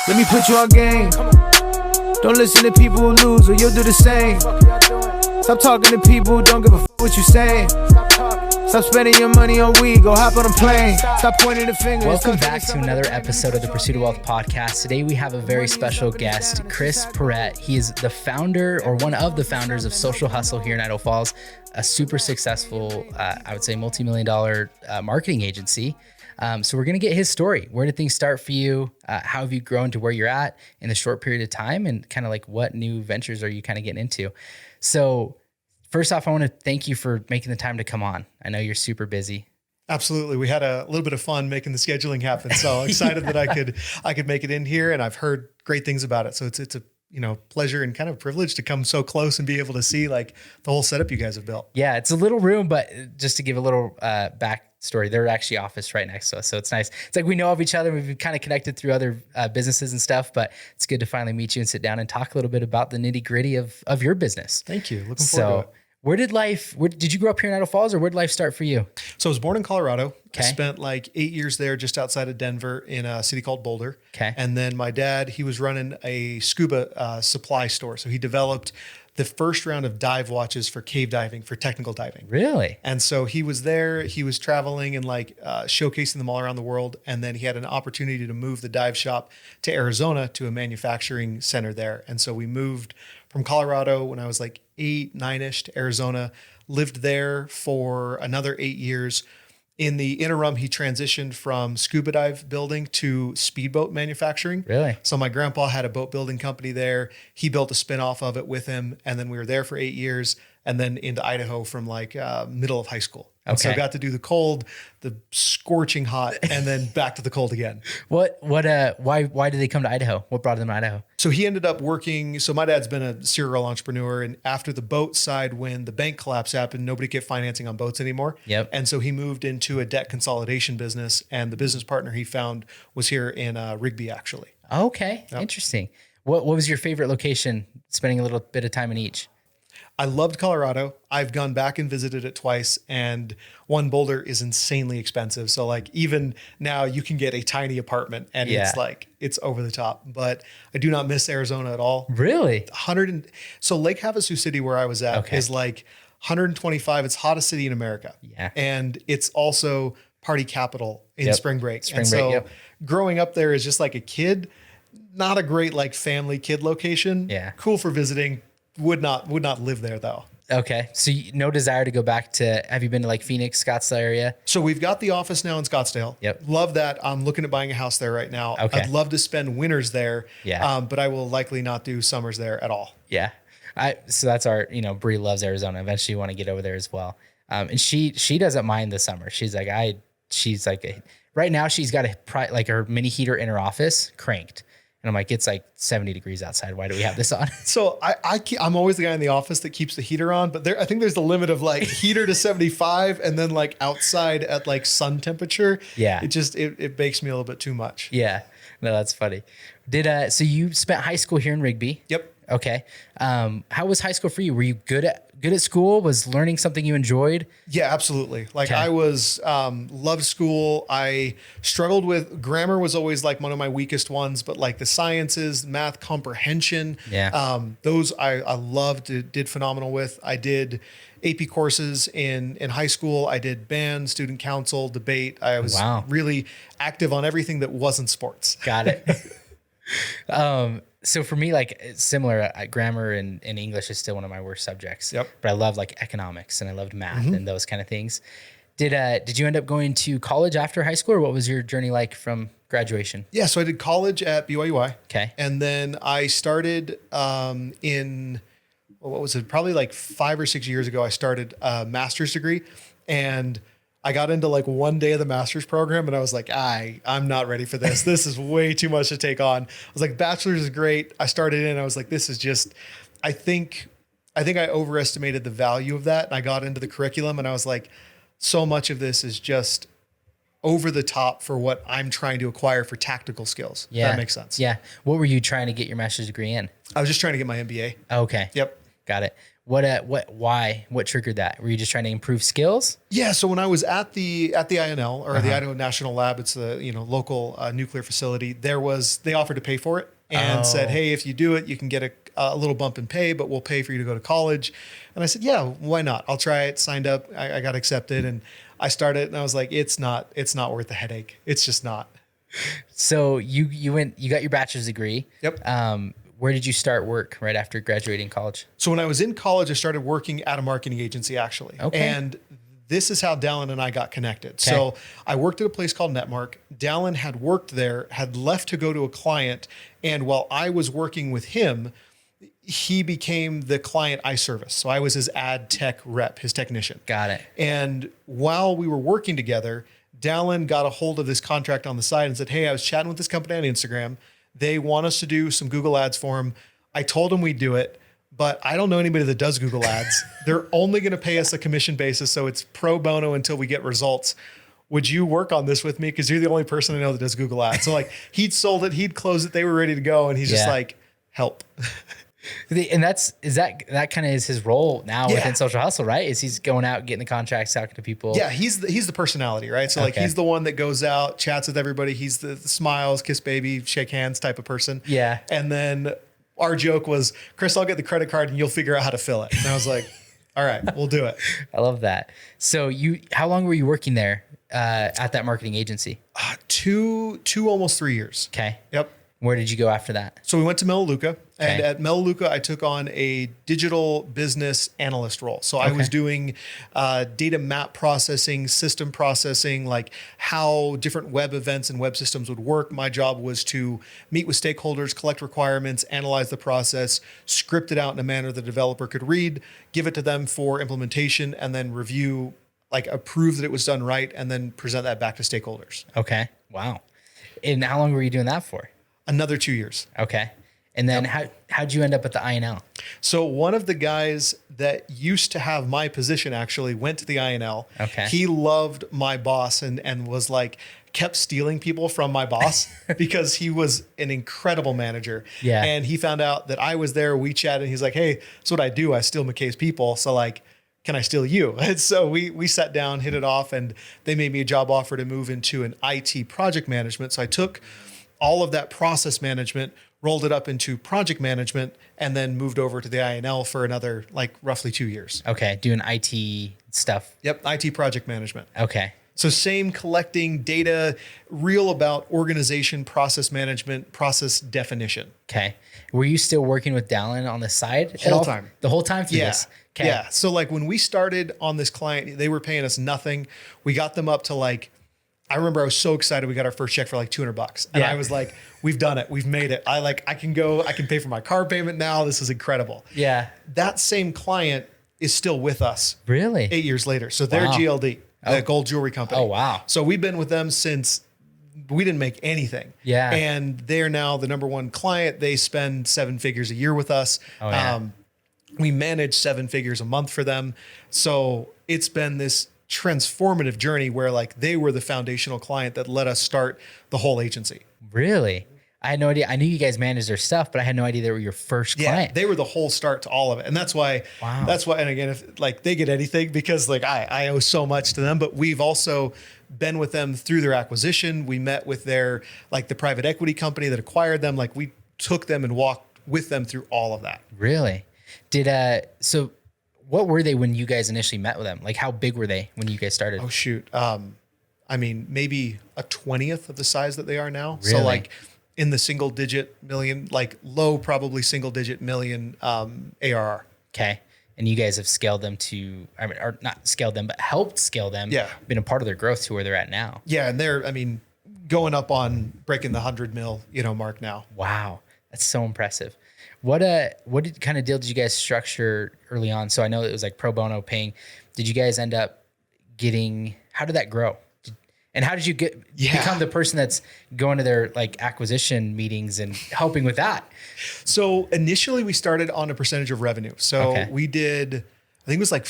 Let me put you on game. Don't listen to people who lose or you'll do the same. Stop talking to people who don't give a f what you saying. Stop spending your money on weed, go hop on a plane. Stop pointing the finger. Welcome back to another episode of the Pursuit of Wealth podcast. Today we have a very special guest, Chris Parrett. He is the founder or one of the founders of Social Hustle here in Idaho Falls, a super successful, I would say multi-million-dollar marketing agency. So we're going to get his story. Where did things start for you? How have you grown to where you're at in a short period of time? And kind of like what new ventures are you kind of getting into? So first off, I want to thank you for making the time to come on. I know you're super busy. Absolutely. We had a little bit of fun making the scheduling happen. So excited that I could make it in here, and I've heard great things about it. So it's a pleasure and kind of privilege to come so close and be able to see like the whole setup you guys have built. Yeah, it's a little room, but just to give a little backstory, they're actually office right next to us. So it's nice. It's like we know of each other. We've been kind of connected through other businesses and stuff, but it's good to finally meet you and sit down and talk a little bit about the nitty gritty of your business. Thank you. Looking forward to it. Did you grow up here in Idaho Falls, or where did life start for you? So I was born in Colorado. Okay. I spent like 8 years there just outside of Denver in a city called Boulder. Okay. And then my dad, he was running a scuba supply store. So he developed the first round of dive watches for cave diving, for technical diving. Really? And so he was there, he was traveling and like showcasing them all around the world. And then he had an opportunity to move the dive shop to Arizona to a manufacturing center there. And so we moved from Colorado when I was like 8, 9-ish to Arizona, lived there for another 8 years. In the interim, he transitioned from scuba dive building to speedboat manufacturing. Really? So my grandpa had a boat building company there. He built a spinoff of it with him. And then we were there for 8 years and then into Idaho from like middle of high school. And so I got to do the cold, the scorching hot, and then back to the cold again. Why did they come to Idaho? What brought them to Idaho? So he ended up working. So my dad's been a serial entrepreneur, and after the boat side, when the bank collapse happened, nobody could get financing on boats anymore. Yep. And so he moved into a debt consolidation business, and the business partner he found was here in Rigby, actually. Okay. Yep. Interesting. What was your favorite location, spending a little bit of time in each? I loved Colorado. I've gone back and visited it twice, and one, Boulder is insanely expensive. So like even now you can get a tiny apartment and it's like, it's over the top, but I do not miss Arizona at all. Really? So Lake Havasu City, where I was at, is like 125. It's hottest city in America. Yeah. And it's also party capital in spring break. Growing up there is just like a kid, not a great like family kid location. Yeah. Cool for visiting. Would not live there though. Okay. So no desire to go back to, have you been to like Phoenix, Scottsdale area? So we've got the office now in Scottsdale. Yep. Love that. I'm looking at buying a house there right now. Okay. I'd love to spend winters there. Yeah. But I will likely not do summers there at all. Yeah. So that's our, Bree loves Arizona. Eventually you want to get over there as well. And she doesn't mind the summer. She's like, right now she's got her mini heater in her office cranked. And I'm like, it's like 70 degrees outside. Why do we have this on? So I'm always the guy in the office that keeps the heater on, but I think there's the limit of like heater to 75 and then like outside at like sun temperature. Yeah. It bakes me a little bit too much. Yeah. No, that's funny. So you spent high school here in Rigby? Yep. Okay. How was high school for you? Were you good at school? Was learning something you enjoyed? Yeah, absolutely. Like I was, loved school. I struggled with grammar, was always like one of my weakest ones, but like the sciences, math comprehension, those I loved, did phenomenal with. I did AP courses in high school. I did band, student council, debate. I was really active on everything that wasn't sports. Got it. So for me, like similar, grammar and English is still one of my worst subjects. Yep. But I love like economics and I loved math and those kind of things. Did you end up going to college after high school, or what was your journey like from graduation? Yeah, so I did college at BYUI. Okay. And then I started probably like 5 or 6 years ago, I started a master's degree, and I got into like one day of the master's program and I was like, I'm not ready for this. This is way too much to take on. I was like, bachelor's is great. I started in, I was like, this is just, I think I overestimated the value of that. And I got into the curriculum and I was like, so much of this is just over the top for what I'm trying to acquire for tactical skills. Yeah. If that makes sense. Yeah. What were you trying to get your master's degree in? I was just trying to get my MBA. Okay. Yep. Got it. Why? What triggered that? Were you just trying to improve skills? Yeah. So when I was at the INL, or the Idaho National Lab, it's the local nuclear facility. They offered to pay for it and said, hey, if you do it, you can get a little bump in pay, but we'll pay for you to go to college. And I said, yeah, why not? I'll try it. Signed up. I got accepted, and I started. And I was like, it's not worth the headache. It's just not. So you got your bachelor's degree. Yep. Where did you start work right after graduating college? So when I was in college, I started working at a marketing agency, actually. Okay. And this is how Dallin and I got connected. Okay. So I worked at a place called Netmark. Dallin had worked there, had left to go to a client. And while I was working with him, he became the client I serviced. So I was his ad tech rep, his technician. Got it. And while we were working together, Dallin got a hold of this contract on the side and said, hey, I was chatting with this company on Instagram. They want us to do some Google ads for them. I told them we'd do it, but I don't know anybody that does Google ads. They're only going to pay us a commission basis. So it's pro bono until we get results. Would you work on this with me? Because you're the only person I know that does Google ads. So like he'd sold it, he'd closed it. They were ready to go. And he's just like, help. And that kind of is his role now within Social Hustle, right? Is he's going out, getting the contracts, talking to people. Yeah, he's the personality, right? So like he's the one that goes out, chats with everybody. He's the smiles, kiss baby, shake hands type of person. Yeah. And then our joke was, Chris, I'll get the credit card and you'll figure out how to fill it. And I was like, all right, we'll do it. I love that. So how long were you working there at that marketing agency? Two, almost 3 years. Okay. Yep. Where did you go after that? So we went to Melaleuca, and at Melaleuca, I took on a digital business analyst role. So I was doing data map processing, system processing, like how different web events and web systems would work. My job was to meet with stakeholders, collect requirements, analyze the process, script it out in a manner the developer could read, give it to them for implementation, and then review, like approve that it was done right, and then present that back to stakeholders. Okay. Wow. And how long were you doing that for? Another 2 years. Okay. And then how'd you end up at the INL? So one of the guys that used to have my position actually went to the INL. Okay. He loved my boss and was like, kept stealing people from my boss because he was an incredible manager. Yeah. And he found out that I was there. We chatted and he's like, hey, that's what I do. I steal McKay's people. So like, can I steal you? And so we sat down, hit it off, and they made me a job offer to move into an IT project management. So I took all of that process management, rolled it up into project management, and then moved over to the INL for another like roughly 2 years. Okay. Doing IT stuff. Yep. IT project management. Okay. So same, collecting data, real about organization, process management, process definition. Okay. Were you still working with Dallin on the side? The whole time. The whole time through this? Okay. Yeah. So like when we started on this client, they were paying us nothing. We got them up to like, I remember I was so excited. We got our first check for like $200. And I was like, we've done it. We've made it. I can pay for my car payment now. This is incredible. Yeah. That same client is still with us. Really? 8 years later. So they're GLD, the gold jewelry company. Oh, wow. So we've been with them since we didn't make anything. Yeah. And they're now the number one client. They spend 7 figures a year with us. Oh, yeah. We manage 7 figures a month for them. So it's been this transformative journey where like they were the foundational client that let us start the whole agency. Really? I had no idea. I knew you guys managed their stuff, but I had no idea they were your first client. Yeah, they were the whole start to all of it. And that's why, and again, if like they get anything because like I owe so much to them, but we've also been with them through their acquisition. We met with their, like the private equity company that acquired them. Like we took them and walked with them through all of that. Really? So what were they when you guys initially met with them? Like how big were they when you guys started? Oh shoot. I mean, maybe a 20th of the size that they are now. Really? So like in the single digit million, like low, probably single digit million, ARR. Okay. And you guys have scaled them to, I mean, or not scaled them, but helped scale them. Yeah. Been a part of their growth to where they're at now. Yeah. And they're, I mean, going up on breaking the 100 mil, mark now. Wow. That's so impressive. What kind of deal did you guys structure early on? So I know it was like pro bono paying. Did you guys end up getting, how did that grow? And how did you become the person that's going to their like acquisition meetings and helping with that? So initially we started on a percentage of revenue. So we did, I think it was like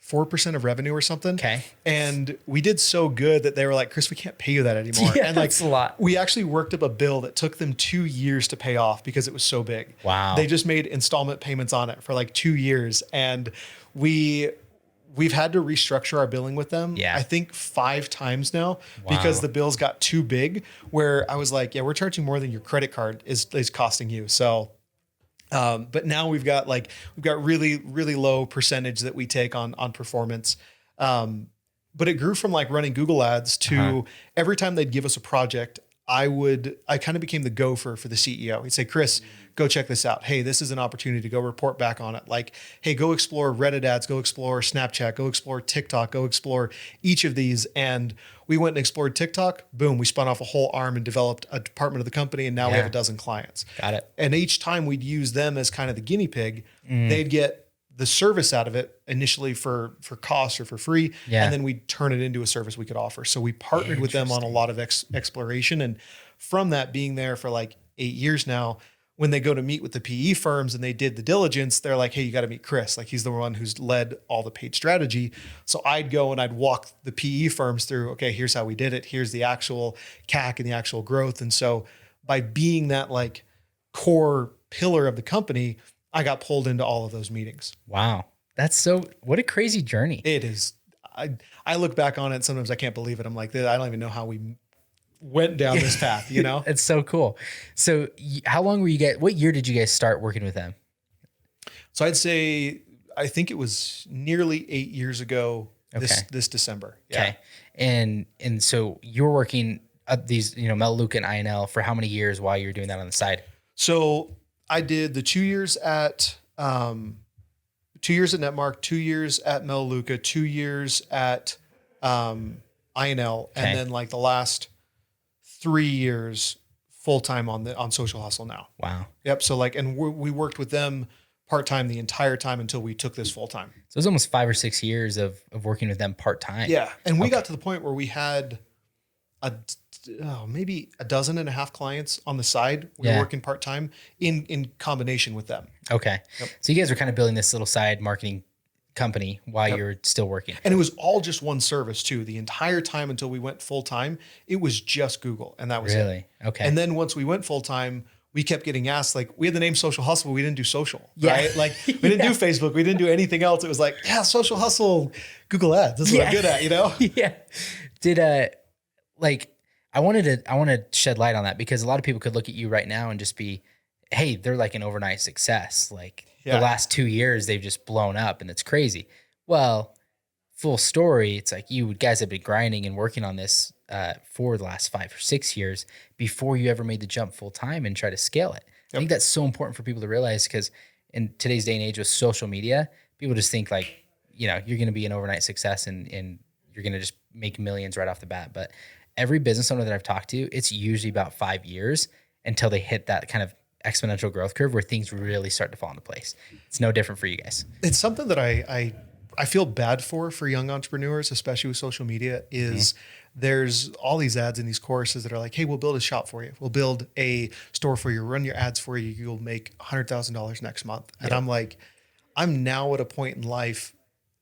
4% of revenue or something. Okay. And we did so good that they were like, Chris, we can't pay you that anymore. Yeah, and like, that's a lot. We actually worked up a bill that took them 2 years to pay off because it was so big. Wow. They just made installment payments on it for like 2 years. And we've had to restructure our billing with them. Yeah. I think 5 times now because the bills got too big, where I was like, yeah, we're charging more than your credit card is costing you. So, but now we've got really, really low percentage that we take on performance. But it grew from like running Google ads to every time they'd give us a project, I kind of became the gopher for the CEO. He'd say, Chris, go check this out. Hey, this is an opportunity to go report back on it. Like, hey, go explore Reddit ads, go explore Snapchat, go explore TikTok, go explore each of these. And we went and explored TikTok. Boom, we spun off a whole arm and developed a department of the company. And now we have a dozen clients. Got it. And each time we'd use them as kind of the guinea pig, they'd get the service out of it initially for cost or for free. Yeah. And then we'd turn it into a service we could offer. So we partnered with them on a lot of exploration. And from that, being there for like 8 years now, when they go to meet with the PE firms and they did the diligence, they're like, hey, you got to meet Chris. Like, he's the one who's led all the paid strategy. So I'd go and I'd walk the PE firms through, okay, here's how we did it. Here's the actual CAC and the actual growth. And so by being that like core pillar of the company, I got pulled into all of those meetings. Wow. What a crazy journey. It is. I look back on it, sometimes I can't believe it. I'm like, I don't even know how we went down this path, you know? It's so cool. So how long were you guys, what year did you guys start working with them? So I'd say, I think it was nearly 8 years ago this December. Yeah. Okay. And so you're working at these, Melaleuca and INL for how many years while you're doing that on the side? So I did the 2 years at 2 years at Netmark, 2 years at Melaleuca, 2 years at INL, and then like the last 3 years full time on Social Hustle now. Wow. Yep. So like, and we worked with them part time the entire time until we took this full time. So it was almost 5 or 6 years of working with them part time. Yeah, and we got to the point where we had maybe a dozen and a half clients on the side. We were working part time in combination with them. Okay. Yep. So you guys were kind of building this little side marketing company while you're still working. And it was all just one service too. The entire time until we went full time, it was just Google, and that was really it. Okay. And then once we went full time, we kept getting asked, like, we had the name Social Hustle, but we didn't do social, right? Like, we didn't do Facebook, we didn't do anything else. It was like, Social Hustle, Google Ads. That's what I'm good at, you know? Yeah. Did I want to shed light on that, because a lot of people could look at you right now and just be, hey, they're like an overnight success. Like the last 2 years, they've just blown up and it's crazy. Well, full story. It's like you guys have been grinding and working on this for the last 5 or 6 years before you ever made the jump full time and try to scale it. I think that's so important for people to realize, because in today's day and age with social media, people just think like, you're going to be an overnight success and you're going to just make millions right off the bat. But every business owner that I've talked to, it's usually about 5 years until they hit that kind of exponential growth curve where things really start to fall into place. It's no different for you guys. It's something that I feel bad for young entrepreneurs, especially with social media, is there's all these ads in these courses that are like, hey, we'll build a shop for you. We'll build a store for you, run your ads for you. You'll make $100,000 next month. And I'm like, I'm now at a point in life,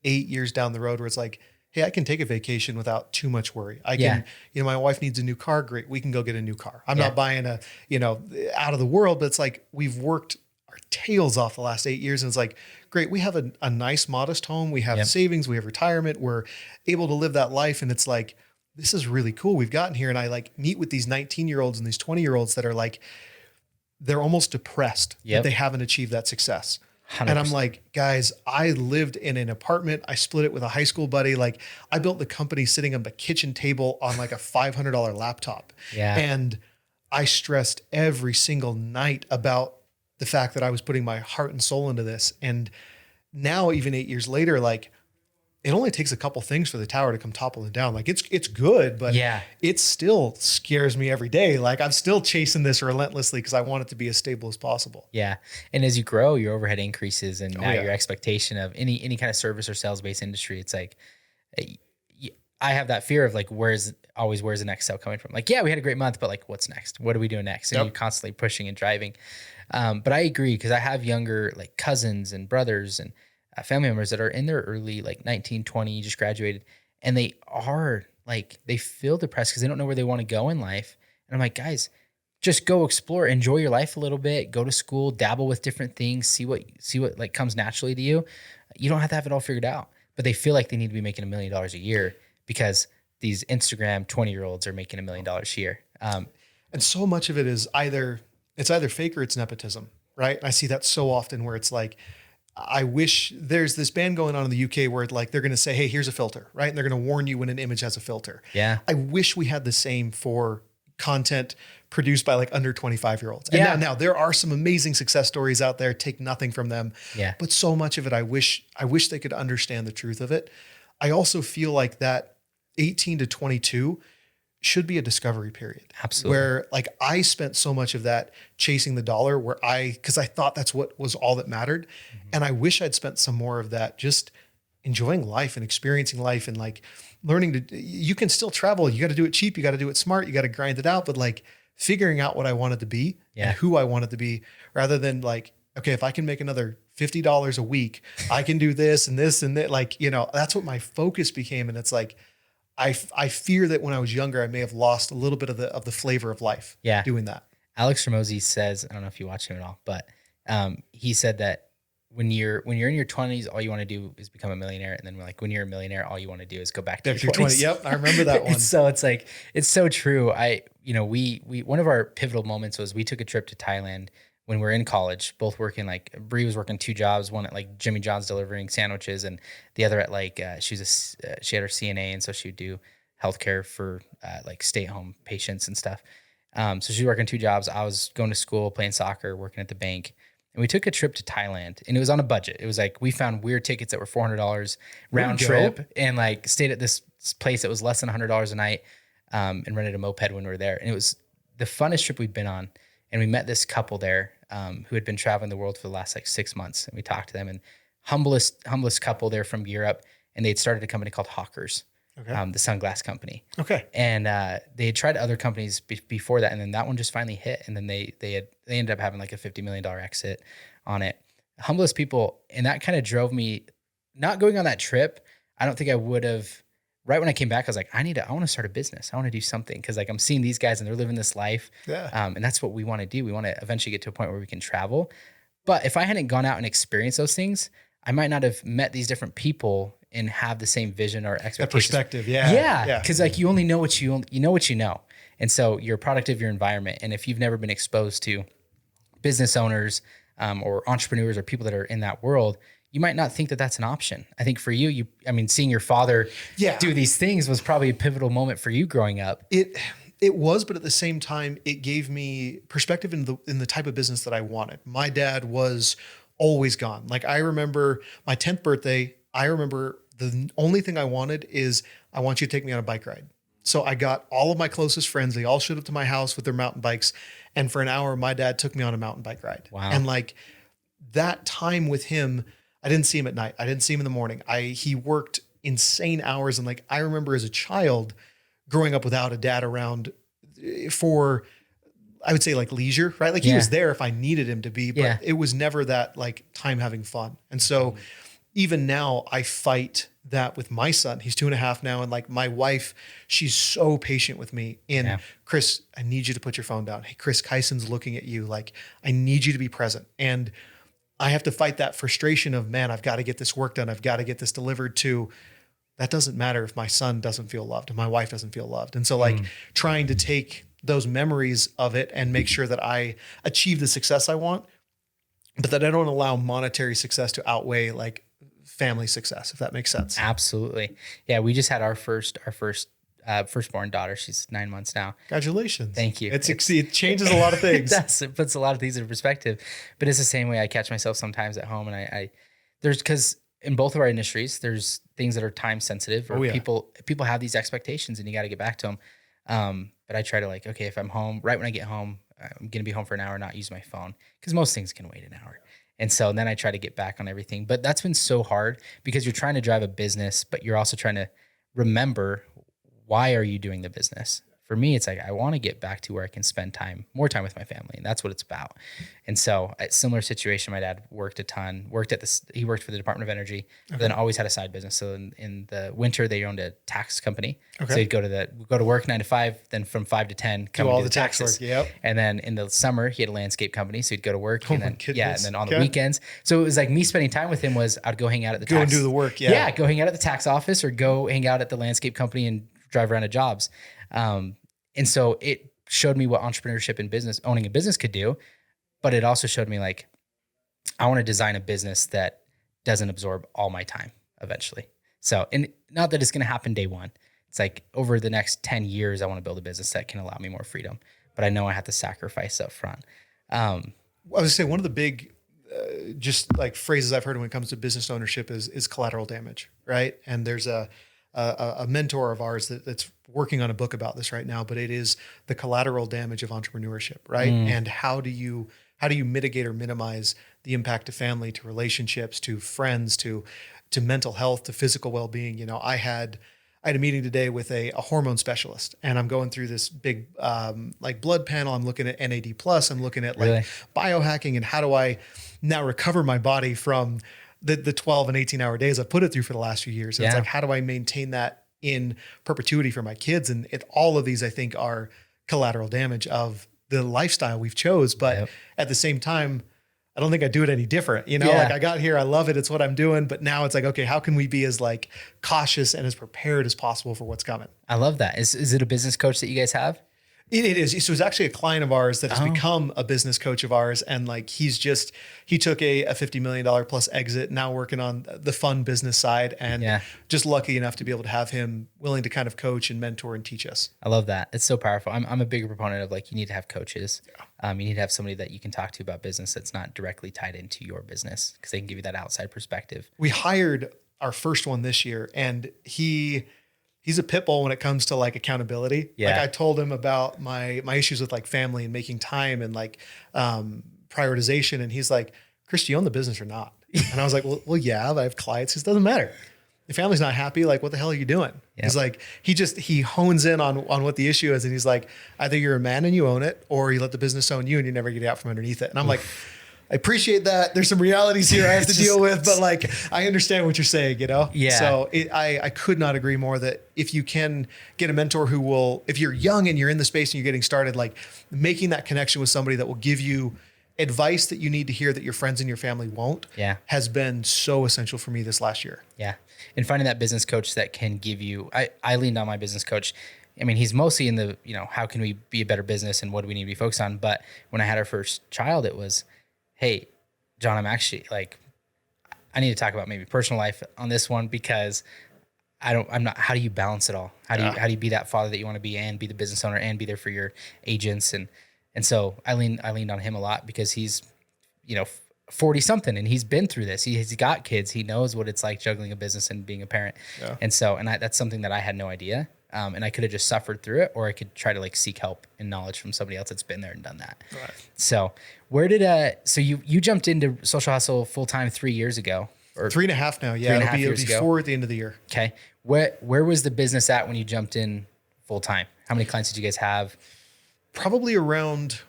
8 years down the road, where it's like, hey, I can take a vacation without too much worry. I can, my wife needs a new car. Great. We can go get a new car. I'm not buying a, out of the world, but it's like, we've worked our tails off the last 8 years. And it's like, great. We have a nice, modest home. We have savings. We have retirement. We're able to live that life. And it's like, this is really cool. We've gotten here. And I like meet with these 19-year-olds and these 20-year-olds that are like, they're almost depressed that they haven't achieved that success. 100%. And I'm like, guys, I lived in an apartment. I split it with a high school buddy. Like, I built the company sitting on the kitchen table on like a $500 laptop. Yeah. And I stressed every single night about the fact that I was putting my heart and soul into this. And now, even 8 years later, like, it only takes a couple things for the tower to come toppling down. Like, it's good, but it still scares me every day. Like, I'm still chasing this relentlessly because I want it to be as stable as possible. Yeah. And as you grow, your overhead increases, and now your expectation of any kind of service or sales-based industry, it's like, I have that fear of like, where's the next sale coming from? Like, we had a great month, but like, what's next? What are we doing next? And you're constantly pushing and driving. But I agree, because I have younger like cousins and brothers, and family members that are in their early, like 19, 20, just graduated, and they are like, they feel depressed because they don't know where they want to go in life. And I'm like, guys, just go explore, enjoy your life a little bit, go to school, dabble with different things, see what like comes naturally to you. You don't have to have it all figured out, but they feel like they need to be making $1 million a year because these Instagram 20-year-olds are making $1 million a year. And so much of it is either fake or it's nepotism, right? I see that so often where it's like, I wish there's this band going on in the UK where like they're going to say, hey, here's a filter, right? And they're going to warn you when an image has a filter. Yeah. I wish we had the same for content produced by like under 25-year-olds. And now there are some amazing success stories out there. Take nothing from them. Yeah. But so much of it, I wish they could understand the truth of it. I also feel like that 18 to 22 should be a discovery period. Absolutely. Where like I spent so much of that chasing the dollar because I thought that's what was all that mattered. Mm-hmm. And I wish I'd spent some more of that just enjoying life and experiencing life and like learning you can still travel. You got to do it cheap. You got to do it smart. You got to grind it out. But like figuring out what I wanted to be and who I wanted to be rather than like, okay, if I can make another $50 a week, I can do this and this and that. Like, that's what my focus became. And it's like, I fear that when I was younger, I may have lost a little bit of the flavor of life doing that. Alex Ramosi says, I don't know if you watch him at all, but he said that when you're in your 20s, all you want to do is become a millionaire. And then when you're a millionaire, all you want to do is go back to your 20s. Yep. I remember that one. So it's like, it's so true. We one of our pivotal moments was we took a trip to Thailand when we were in college, both working, like Bree was working 2 jobs, one at like Jimmy John's delivering sandwiches and the other at like, she had her CNA. And so she would do healthcare for like stay at home patients and stuff. So she was working 2 jobs. I was going to school, playing soccer, working at the bank. And we took a trip to Thailand and it was on a budget. It was like, we found weird tickets that were $400 round trip and like stayed at this place that was less than $100 a night and rented a moped when we were there. And it was the funnest trip we'd been on. And we met this couple there who had been traveling the world for the last like 6 months. And we talked to them and humblest couple there from Europe. And they'd started a company called Hawkers, the sunglass company. Okay. And they had tried other companies before that. And then that one just finally hit. And then they ended up having like a $50 million exit on it. Humblest people. And that kind of drove me, not going on that trip. I don't think I would have. Right when I came back, I was like, I want to start a business. I want to do something. Cause like I'm seeing these guys and they're living this life. Yeah. And that's what we want to do. We want to eventually get to a point where we can travel. But if I hadn't gone out and experienced those things, I might not have met these different people and have the same vision or expectations. That perspective. Yeah. Yeah. Cause like you only know what you know. And so you're a product of your environment. And if you've never been exposed to business owners or entrepreneurs or people that are in that world, you might not think that that's an option. I think for you, seeing your father do these things was probably a pivotal moment for you growing up. It was, but at the same time, it gave me perspective in the type of business that I wanted. My dad was always gone. Like I remember my 10th birthday, I remember the only thing I wanted is I want you to take me on a bike ride. So I got all of my closest friends. They all showed up to my house with their mountain bikes. And for an hour, my dad took me on a mountain bike ride. Wow. And like that time with him, I didn't see him at night. I didn't see him in the morning. He worked insane hours. And like, I remember as a child growing up without a dad around for, I would say like leisure, right? Like he was there if I needed him to be, but it was never that like time having fun. And so even now I fight that with my son. He's 2.5 now. And like my wife, she's so patient with me Chris, I need you to put your phone down. Hey, Chris, Kyson's looking at you. Like, I need you to be present. And I have to fight that frustration of, man, I've got to get this work done. I've got to get this delivered to. That doesn't matter if my son doesn't feel loved and my wife doesn't feel loved. And so like trying to take those memories of it and make sure that I achieve the success I want, but that I don't allow monetary success to outweigh like family success, if that makes sense. Absolutely. Yeah. We just had our firstborn daughter. She's 9 months now. Congratulations. Thank you. It changes a lot of things. It does. It puts a lot of things in perspective, but it's the same way I catch myself sometimes at home. And because in both of our industries, there's things that are time sensitive or people have these expectations and you got to get back to them. But I try to like, okay, if I'm home, right when I get home, I'm going to be home for an hour, not use my phone because most things can wait an hour. And so then I try to get back on everything, but that's been so hard because you're trying to drive a business, but you're also trying to remember, why are you doing the business? for me, it's like, I want to get back to where I can spend more time with my family. And that's what it's about. And so a similar situation, my dad worked a ton, he worked for the Department of Energy, but then always had a side business. So in the winter, they owned a tax company. Okay. So he'd go to work 9 to 5, then from 5 to 10, come do all the tax work. Yep. And then in the summer, he had a landscape company. So he'd go to work and then on the weekends. So it was like me spending time with him was I'd go hang out at the go and do the work. Yeah. Yeah. Go hang out at the tax office or go hang out at the landscape company and drive around to jobs. And so it showed me what entrepreneurship and owning a business could do, but it also showed me like, I want to design a business that doesn't absorb all my time eventually. So, and not that it's going to happen day one. It's like over the next 10 years, I want to build a business that can allow me more freedom, but I know I have to sacrifice up front. I was gonna say one of the big, just like phrases I've heard when it comes to business ownership is collateral damage, right? And there's a mentor of ours that's working on a book about this right now, but it is the collateral damage of entrepreneurship, right? And how do you mitigate or minimize the impact to family, to relationships, to friends, to mental health, to physical well-being? You know, I had a meeting today with a hormone specialist, and I'm going through this big like blood panel. I'm looking at NAD+, I'm looking at like biohacking, and how do I now recover my body from the 12 and 18 hour days I've put it through for the last few years. So it's like, how do I maintain that in perpetuity for my kids? And all of these, I think, are collateral damage of the lifestyle we've chose. But at the same time, I don't think I do it any different. You know, like I got here, I love it. It's what I'm doing. But now it's like, okay, how can we be as like cautious and as prepared as possible for what's coming? I love that. Is it a business coach that you guys have? It is. So it's actually a client of ours that has become a business coach of ours. And like, he took a $50 million plus exit, now working on the fun business side, and just lucky enough to be able to have him willing to kind of coach and mentor and teach us. I love that. It's so powerful. I'm a bigger proponent of like, you need to have coaches. You need to have somebody that you can talk to about business that's not directly tied into your business, because they can give you that outside perspective. We hired our first one this year, and he's a pit bull when it comes to like accountability. Yeah. Like I told him about my issues with like family and making time and like prioritization. And he's like, Chris, do you own the business or not? And I was like, well, yeah, but I have clients. It doesn't matter. The family's not happy. Like, what the hell are you doing? Yep. He's like, he hones in on what the issue is. And he's like, either you're a man and you own it, or you let the business own you and you never get out from underneath it. And I'm like, I appreciate that. There's some realities here I have to deal with, but like, I understand what you're saying, you know? Yeah. So I could not agree more that if you can get a mentor who will, if you're young and you're in the space and you're getting started, like making that connection with somebody that will give you advice that you need to hear that your friends and your family won't, has been so essential for me this last year. Yeah. And finding that business coach that can give you, I leaned on my business coach. I mean, he's mostly in the, how can we be a better business and what do we need to be focused on? But when I had our first child, it was, hey, John, I'm actually like, I need to talk about maybe personal life on this one, because I'm not, how do you balance it all? How do you be that father that you want to be and be the business owner and be there for your agents? And so I leaned on him a lot, because he's, 40 something and he's been through this. He's got kids. He knows what it's like juggling a business and being a parent. Yeah. And so, that's something that I had no idea. And I could have just suffered through it, or I could try to like seek help and knowledge from somebody else that's been there and done that. Right. So so you jumped into Social Hustle full time 3 years ago, or 3.5 now. Yeah. It'll be 4 at the end of the year. Okay. Where was the business at when you jumped in full time? How many clients did you guys have? Probably around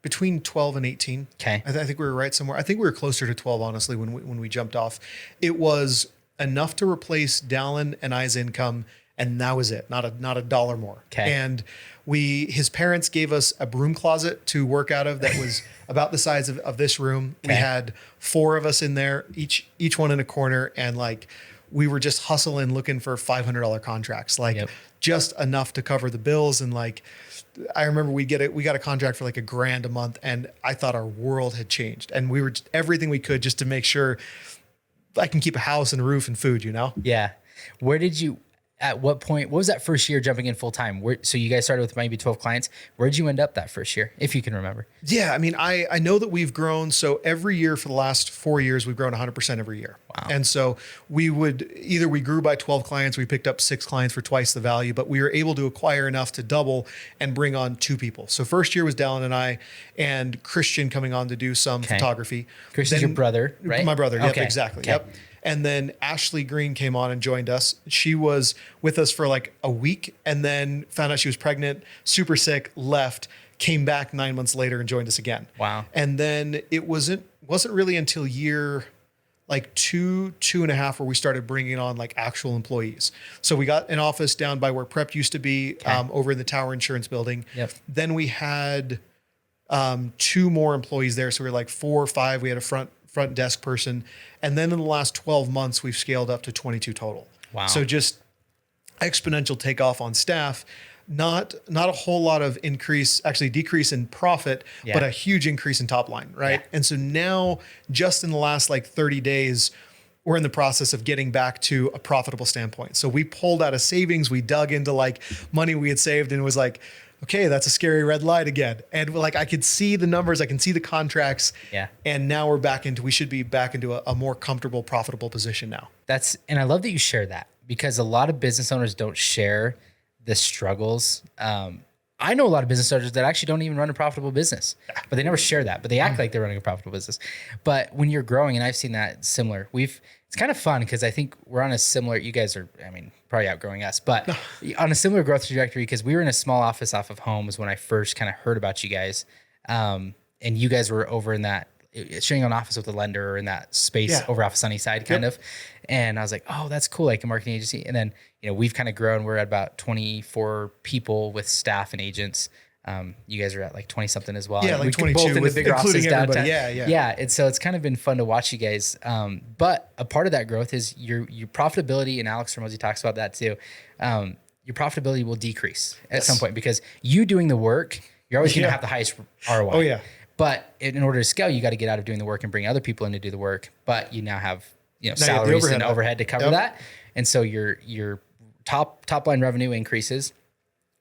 between 12 and 18. Okay. I think we were right somewhere. I think we were closer to 12, honestly, when we jumped off. It was enough to replace Dallin and I's income, and that was it. Not a dollar more. Okay. And his parents gave us a broom closet to work out of that was about the size of this room. Okay. We had 4 of us in there, each one in a corner, and like we were just hustling, looking for $500 contracts, like just enough to cover the bills. And like, I remember we got a contract for like $1,000 a month, and I thought our world had changed, and we were everything we could just to make sure I can keep a house and a roof and food, Yeah. At what point, what was that first year jumping in full time? So you guys started with maybe 12 clients. Where'd you end up that first year, if you can remember? Yeah. I mean, I know that we've grown. So every year for the last 4 years, we've grown 100% every year. Wow. And so we grew by 12 clients. We picked up 6 clients for twice the value, but we were able to acquire enough to double and bring on 2 people. So first year was Dallin and I, and Christian coming on to do some photography. Christian's your brother, right? My brother. Yep, okay. Exactly. Okay. Yep. And then Ashley Green came on and joined us. She was with us for like a week and then found out she was pregnant, super sick, left, came back 9 months later and joined us again. Wow. And then it wasn't really until year like two and a half where we started bringing on like actual employees. So we got an office down by where Prep used to be, over in the Tower Insurance building. Yep. Then we had 2 more employees there. So we were like 4 or 5. We had a front desk person. And then in the last 12 months, we've scaled up to 22 total. Wow. So just exponential takeoff on staff. Not a whole lot of decrease in profit, but a huge increase in top line, right? Yeah. And so now, just in the last like 30 days, we're in the process of getting back to a profitable standpoint. So we pulled out of savings, we dug into like money we had saved, and it was like, okay, that's a scary red light again. And like I could see the numbers, I can see the contracts, and now we should be back into a more comfortable, profitable position now. And I love that you share that, because a lot of business owners don't share the struggles. I know a lot of business owners that actually don't even run a profitable business, but they never share that, but they act like they're running a profitable business. But when you're growing, and I've seen that similar, it's kind of fun because I think we're on a similar, you guys are, probably outgrowing us, but on a similar growth trajectory, because we were in a small office off of Homes when I first kind of heard about you guys. And you guys were over in that, sharing an office with a lender or in that space over off of Sunnyside kind of. And I was like, oh, that's cool. Like a marketing agency. And then, we've kind of grown. We're at about 24 people with staff and agents. You guys are at like 20 something as well. Yeah, like 22 both in the bigger offices downtown. Yeah. And so it's kind of been fun to watch you guys. But a part of that growth is your profitability, and Alex Ramosi talks about that too. Your profitability will decrease at some point, because you doing the work, you're always going to have the highest ROI. Oh yeah. But in order to scale, you got to get out of doing the work and bring other people in to do the work. But you now have salaries and overhead to cover that, and so your top line revenue increases,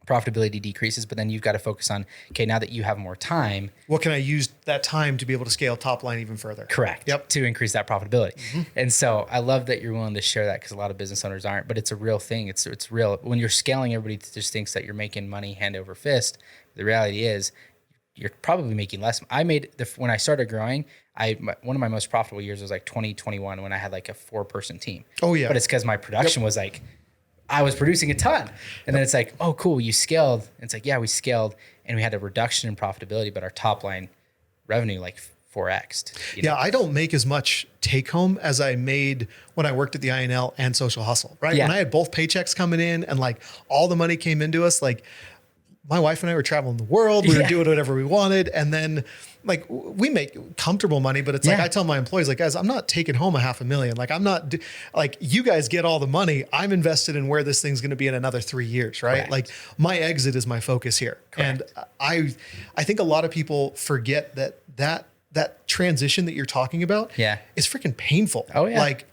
profitability decreases. But then you've got to focus on, okay, now that you have more time, what can I use that time to be able to scale top line even further? Correct. To increase that profitability. And so I love that you're willing to share that, because a lot of business owners aren't. But it's a real thing. It's real. When you're scaling, everybody just thinks that you're making money hand over fist. The reality is, you're probably making less. When I started growing, one of my most profitable years was like 2021, when I had like a 4-person team. Oh yeah. But it's because my production was like, I was producing a ton. And then it's like, oh, cool, you scaled. And it's like, yeah, we scaled and we had a reduction in profitability, but our top line revenue like 4x'd. I don't make as much take home as I made when I worked at the INL and Social Hustle, right? Yeah. When I had both paychecks coming in and like all the money came into us, like my wife and I were traveling the world. We were doing whatever we wanted. And then like we make comfortable money, but it's like, I tell my employees, like, guys, I'm not taking home $500,000. Like I'm not like, you guys get all the money. I'm invested in where this thing's going to be in another 3 years. Right. Correct. Like my exit is my focus here. Correct. And I think a lot of people forget that transition that you're talking about is freaking painful. Oh yeah. Like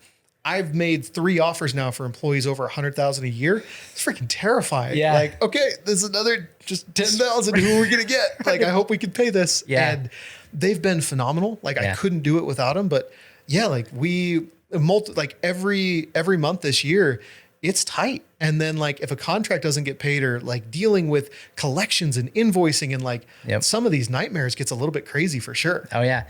I've made 3 offers now for employees over $100,000 a year. It's freaking terrifying. Yeah. Like, okay, there's another just 10,000. Who are we going to get? Like, I hope we can pay this. Yeah. And they've been phenomenal. Like I couldn't do it without them, but like every month this year, it's tight. And then like if a contract doesn't get paid, or like dealing with collections and invoicing and like some of these nightmares gets a little bit crazy for sure. Oh yeah.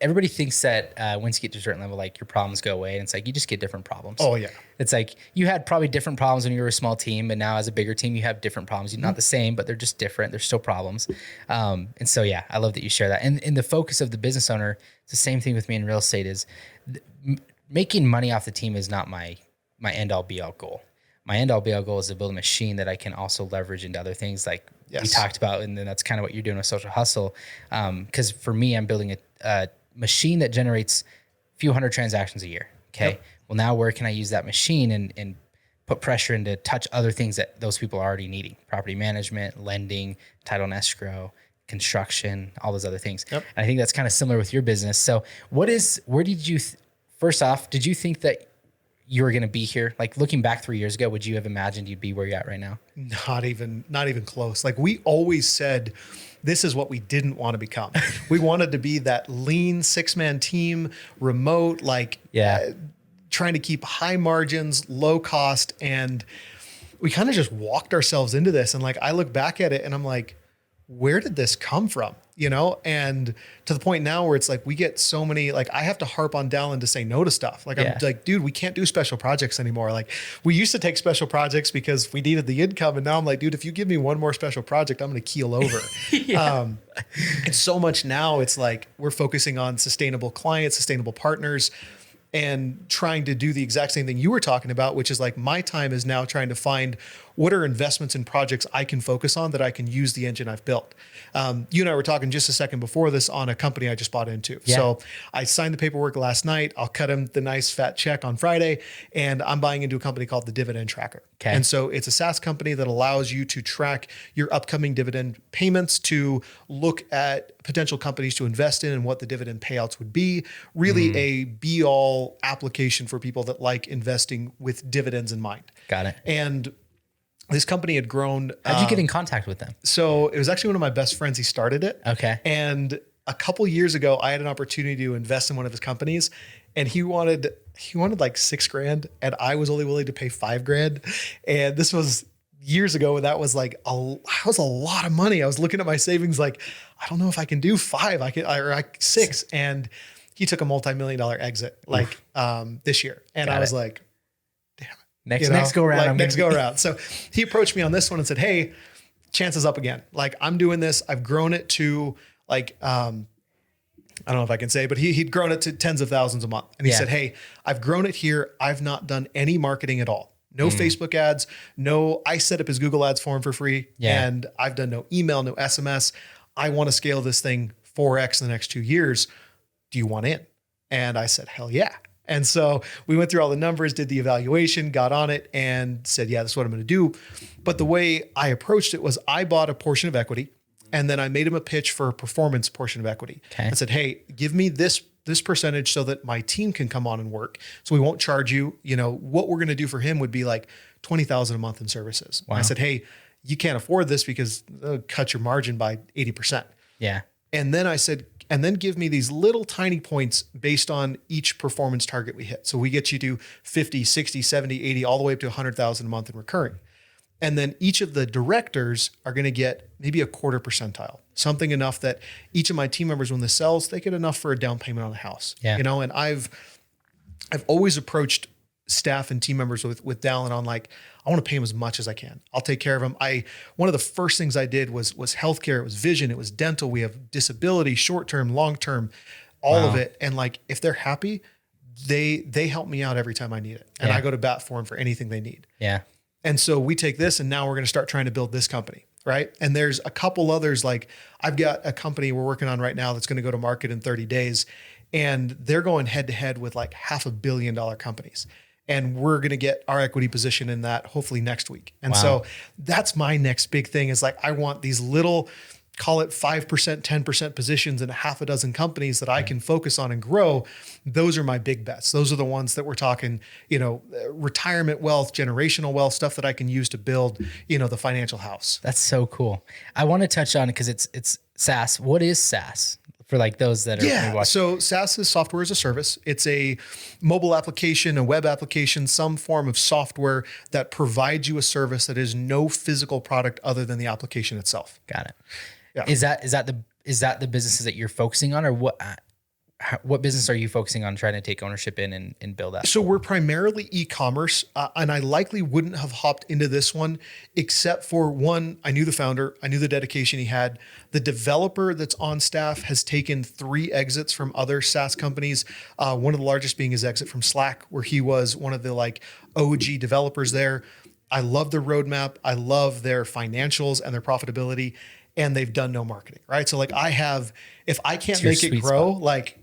Everybody thinks that once you get to a certain level, like your problems go away, and it's like, you just get different problems. Oh yeah. It's like you had probably different problems when you were a small team, but now as a bigger team, you have different problems. You're not the same, but they're just different. They're still problems. And so, I love that you share that. And the focus of the business owner, it's the same thing with me in real estate, is making money off the team is not my end all be all goal. My end all be all goal is to build a machine that I can also leverage into other things like we talked about. And then that's kind of what you're doing with Social Hustle. Cause for me, I'm building a machine that generates a few hundred transactions a year. Okay. Yep. Well, now where can I use that machine and put pressure into touch other things that those people are already needing? Property management, lending, title and escrow, construction, all those other things. Yep. And I think that's kind of similar with your business. So first off, did you think that you were going to be here? Like looking back 3 years ago, would you have imagined you'd be where you're at right now? Not even close. Like we always said, this is what we didn't want to become. We wanted to be that lean 6-man team, remote, trying to keep high margins, low cost. And we kind of just walked ourselves into this. And like, I look back at it and I'm like, where did this come from? And to the point now where it's like, we get so many, like I have to harp on Dallin to say no to stuff. Like I'm like, dude, we can't do special projects anymore. Like we used to take special projects because we needed the income. And now I'm like, dude, if you give me one more special project, I'm going to keel over. And so much now it's like, we're focusing on sustainable clients, sustainable partners, and trying to do the exact same thing you were talking about, which is like my time is now trying to find what are investments and projects I can focus on that I can use the engine I've built. You and I were talking just a second before this on a company I just bought into. Yeah. So I signed the paperwork last night. I'll cut him the nice fat check on Friday, and I'm buying into a company called the Dividend Tracker. Okay. And so it's a SaaS company that allows you to track your upcoming dividend payments, to look at potential companies to invest in and what the dividend payouts would be. Really a be-all application for people that like investing with dividends in mind. Got it. And this company had grown. How'd you get in contact with them? So it was actually one of my best friends. He started it. Okay. And a couple years ago, I had an opportunity to invest in one of his companies, and he wanted like $6,000, and I was only willing to pay $5,000. And this was years ago, and that was like a lot of money. I was looking at my savings, like, I don't know if I can do $6. And he took a multi-million-dollar exit this year. And I was like, Next go around. So he approached me on this one and said, hey, chances up again. Like I'm doing this. I've grown it to like, I don't know if I can say, but he'd grown it to tens of thousands a month. And he said, hey, I've grown it here. I've not done any marketing at all. No Facebook ads. I set up his Google ads for him for free. Yeah. And I've done no email, no SMS. I want to scale this thing 4X in the next 2 years. Do you want in? And I said, hell yeah. And so we went through all the numbers, did the evaluation, got on it, and said, yeah, this is what I'm going to do. But the way I approached it was I bought a portion of equity, and then I made him a pitch for a performance portion of equity. Okay. I said, hey, give me this percentage so that my team can come on and work. So we won't charge you. What we're going to do for him would be like $20,000 a month in services. Wow. I said, hey, you can't afford this because they'll cut your margin by 80%. Yeah. And then I said, and then give me these little tiny points based on each performance target we hit. So we get you to 50, 60, 70, 80, all the way up to 100,000 a month in recurring. And then each of the directors are going to get maybe a quarter percentile, something enough that each of my team members, when this sells, they get enough for a down payment on the house. Yeah. And I've always approached staff and team members with Dallin on like, I want to pay them as much as I can. I'll take care of them. One of the first things I did was healthcare. It was vision. It was dental. We have disability, short-term, long-term, all of it. And like, if they're happy, they help me out every time I need it. And I go to bat for them for anything they need. Yeah. And so we take this, and now we're going to start trying to build this company. Right. And there's a couple others. Like I've got a company we're working on right now that's going to go to market in 30 days. And they're going head to head with like $500 million companies. And we're going to get our equity position in that hopefully next week. And so that's my next big thing is like, I want these little, call it 5%, 10% positions in a half a dozen companies that I can focus on and grow. Those are my big bets. Those are the ones that we're talking, retirement wealth, generational wealth, stuff that I can use to build, the financial house. That's so cool. I want to touch on it because it's SaaS. What is SaaS? For like those that are watching. So SaaS is software as a service. It's a mobile application, a web application, some form of software that provides you a service that is no physical product other than the application itself. Got it. Yeah. Is that the businesses that you're focusing on, or what business are you focusing on trying to take ownership in and build out? So we're primarily e-commerce, and I likely wouldn't have hopped into this one except for one, I knew the founder, I knew the dedication he had. The developer that's on staff has taken 3 exits from other SaaS companies. One of the largest being his exit from Slack, where he was one of the like OG developers there. I love their roadmap. I love their financials and their profitability, and they've done no marketing, right? So like if I can't make it grow, like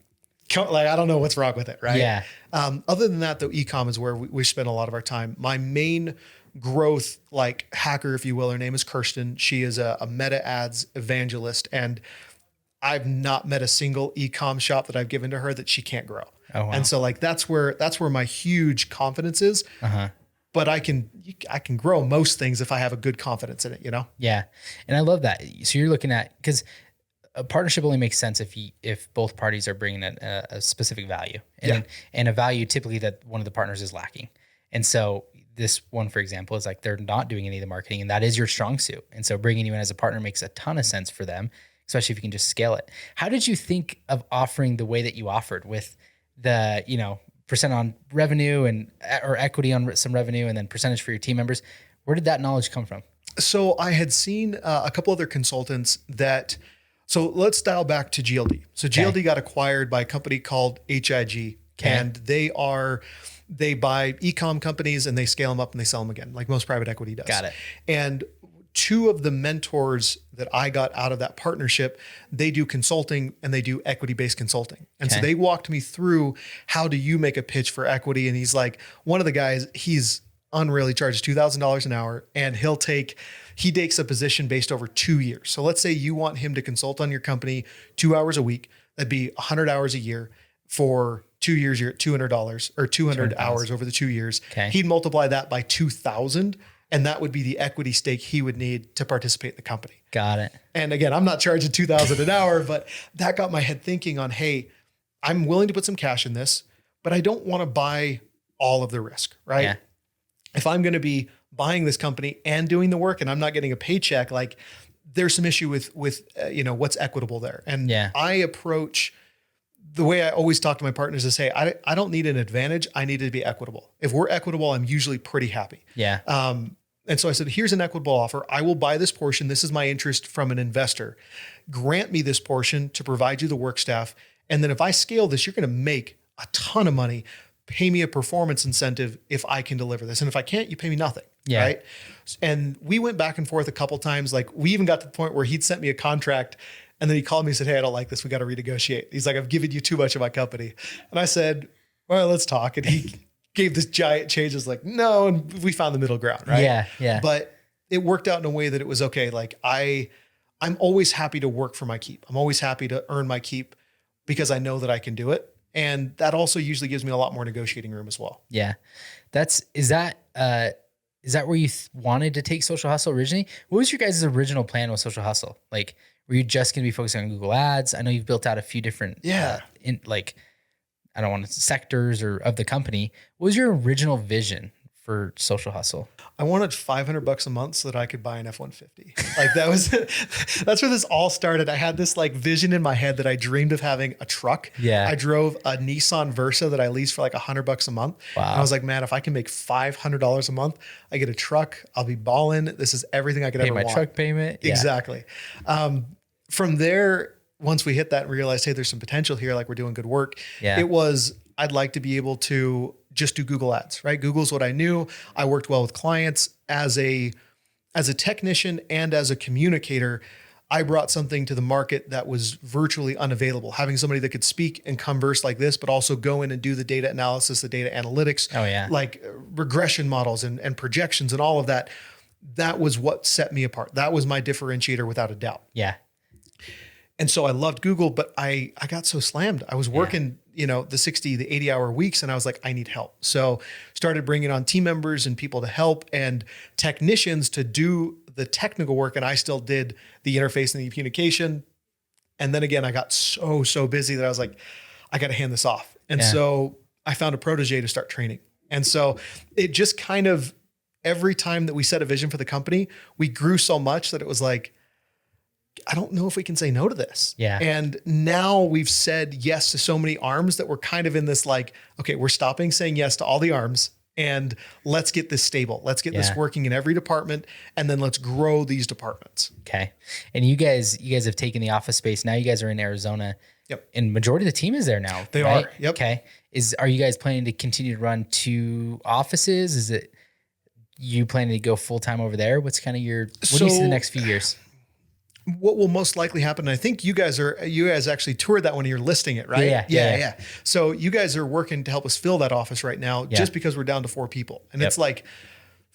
I don't know what's wrong with it, right? Yeah. Other than that, though, e-com is where we spend a lot of our time. My main growth, like hacker, if you will, her name is Kirsten. She is a meta ads evangelist, and I've not met a single e-com shop that I've given to her that she can't grow. Oh, wow. And so like that's where my huge confidence is. Uh-huh. But I can grow most things if I have a good confidence in it, Yeah, and I love that. So you're looking at, because a partnership only makes sense if both parties are bringing a specific value, and a value typically that one of the partners is lacking. And so this one, for example, is like they're not doing any of the marketing, and that is your strong suit. And so bringing you in as a partner makes a ton of sense for them, especially if you can just scale it. How did you think of offering the way that you offered with the, percent on revenue and or equity on some revenue and then percentage for your team members? Where did that knowledge come from? So I had seen a couple other consultants so let's dial back to GLD. So GLD got acquired by a company called HIG, and they buy e-com companies and they scale them up and they sell them again, like most private equity does. Got it. And two of the mentors that I got out of that partnership, they do consulting and they do equity-based consulting. And so they walked me through, how do you make a pitch for equity? And he's like, one of the guys, he's unreal. He charges $2,000 an hour, and he takes a position based over 2 years. So let's say you want him to consult on your company 2 hours a week. That'd be 100 hours a year. For 2 years, you're at $200 or 200 hours over the 2 years. Okay. He'd multiply that by 2,000, and that would be the equity stake he would need to participate in the company. Got it. And again, I'm not charging 2,000 an hour, but that got my head thinking on, hey, I'm willing to put some cash in this, but I don't want to buy all of the risk, right? Yeah. If I'm going to be buying this company and doing the work and I'm not getting a paycheck, like there's some issue with what's equitable there. And I approach the way I always talk to my partners is say, I don't need an advantage. I need to be equitable. If we're equitable, I'm usually pretty happy. Yeah. And so I said, here's an equitable offer. I will buy this portion. This is my interest from an investor. Grant me this portion to provide you the work staff. And then if I scale this, you're going to make a ton of money. Pay me a performance incentive if I can deliver this. And if I can't, you pay me nothing. Yeah. Right. And we went back and forth a couple of times. Like we even got to the point where he'd sent me a contract, and then he called me and said, hey, I don't like this. We got to renegotiate. He's like, I've given you too much of my company. And I said, well, let's talk. And he gave this giant change. I was like, no. And we found the middle ground. Right. Yeah. Yeah. But it worked out in a way that it was okay. Like I'm always happy to work for my keep. I'm always happy to earn my keep because I know that I can do it. And that also usually gives me a lot more negotiating room as well. Yeah. Is that where you wanted to take Social Hustle originally? What was your guys' original plan with Social Hustle? Like, were you just going to be focusing on Google Ads? I know you've built out a few different, I don't want to sectors or of the company. What was your original vision for Social Hustle? I wanted $500 a month so that I could buy an F-150. Like that's where this all started. I had this like vision in my head that I dreamed of having a truck. Yeah. I drove a Nissan Versa that I leased for like $100 a month. Wow. And I was like, man, if I can make $500 a month, I get a truck. I'll be balling. This is everything I could ever want. Pay my truck payment. Yeah. Exactly. From there, once we hit that and realized, hey, there's some potential here, like we're doing good work. Yeah. It was, I'd like to be able to just do Google Ads, right? Google's what I knew. I worked well with clients as a technician and as a communicator. I brought something to the market that was virtually unavailable. Having somebody that could speak and converse like this, but also go in and do the data analysis, the data analytics, like regression models and projections and all of that. That was what set me apart. That was my differentiator without a doubt. Yeah. And so I loved Google, but I got so slammed. I was working, the 60, the 80 hour weeks, and I was like, I need help. So started bringing on team members and people to help and technicians to do the technical work. And I still did the interface and the communication. And then again, I got so busy that I was like, I got to hand this off. And so I found a protege to start training. And so it just kind of, every time that we set a vision for the company, we grew so much that it was like, I don't know if we can say no to this. Yeah. And now we've said yes to so many arms that we're kind of in this like, okay, we're stopping saying yes to all the arms and let's get this stable. Let's get this working in every department. And then let's grow these departments. Okay. And you guys have taken the office space. Now you guys are in Arizona. Yep. And majority of the team is there now. They right? are. Yep. Okay. Are you guys planning to continue to run 2 offices? Is it you planning to go full time over there? What's kind of what do you see the next few years? What will most likely happen, I think you guys actually toured that when you're listing it, right? Yeah. So you guys are working to help us fill that office right now just because we're down to 4 people. And it's like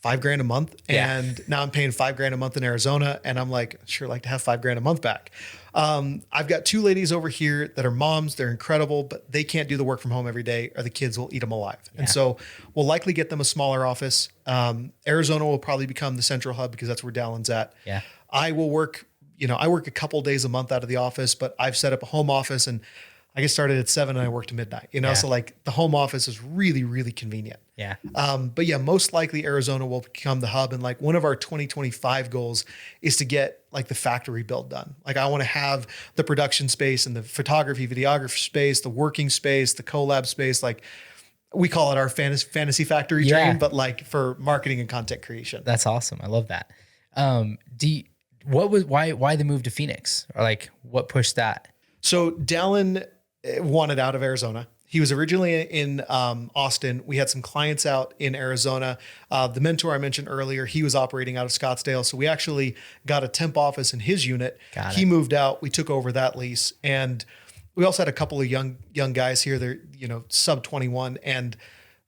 $5,000 a month. And now I'm paying $5,000 a month in Arizona. And I'm like, sure like to have $5,000 a month back. I've got 2 ladies over here that are moms. They're incredible, but they can't do the work from home every day or the kids will eat them alive. And so we'll likely get them a smaller office. Arizona will probably become the central hub because that's where Dallin's at. Yeah. I will work, I work a couple days a month out of the office, but I've set up a home office and I get started at 7 and I work to midnight, you know? Yeah. So like the home office is really, really convenient. Yeah. But yeah, most likely Arizona will become the hub. And like one of our 2025 goals is to get like the factory build done. Like I want to have the production space and the photography, videography space, the working space, the collab space. Like we call it our fantasy factory dream, but like for marketing and content creation. That's awesome. I love that. Why the move to Phoenix, or like what pushed that? So Dallin wanted out of Arizona. He was originally in Austin. We had some clients out in Arizona. The mentor I mentioned earlier, he was operating out of Scottsdale. So we actually got a temp office in his unit. He moved out. We took over that lease. And we also had a couple of young guys here. They're, sub 21. And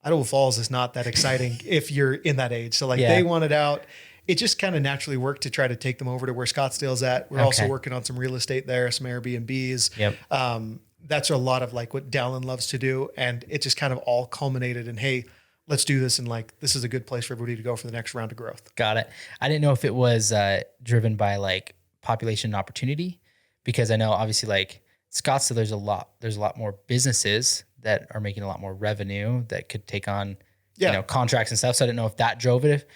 Idaho Falls is not that exciting if you're in that age. So like they wanted out. It just kind of naturally worked to try to take them over to where Scottsdale's at. We're also working on some real estate there, some Airbnbs. Yep. That's a lot of like what Dallin loves to do. And it just kind of all culminated in, hey, let's do this. And like, this is a good place for everybody to go for the next round of growth. Got it. I didn't know if it was driven by like population and opportunity, because I know obviously like Scottsdale, there's a lot more businesses that are making a lot more revenue that could take on, contracts and stuff. So I didn't know if that drove it.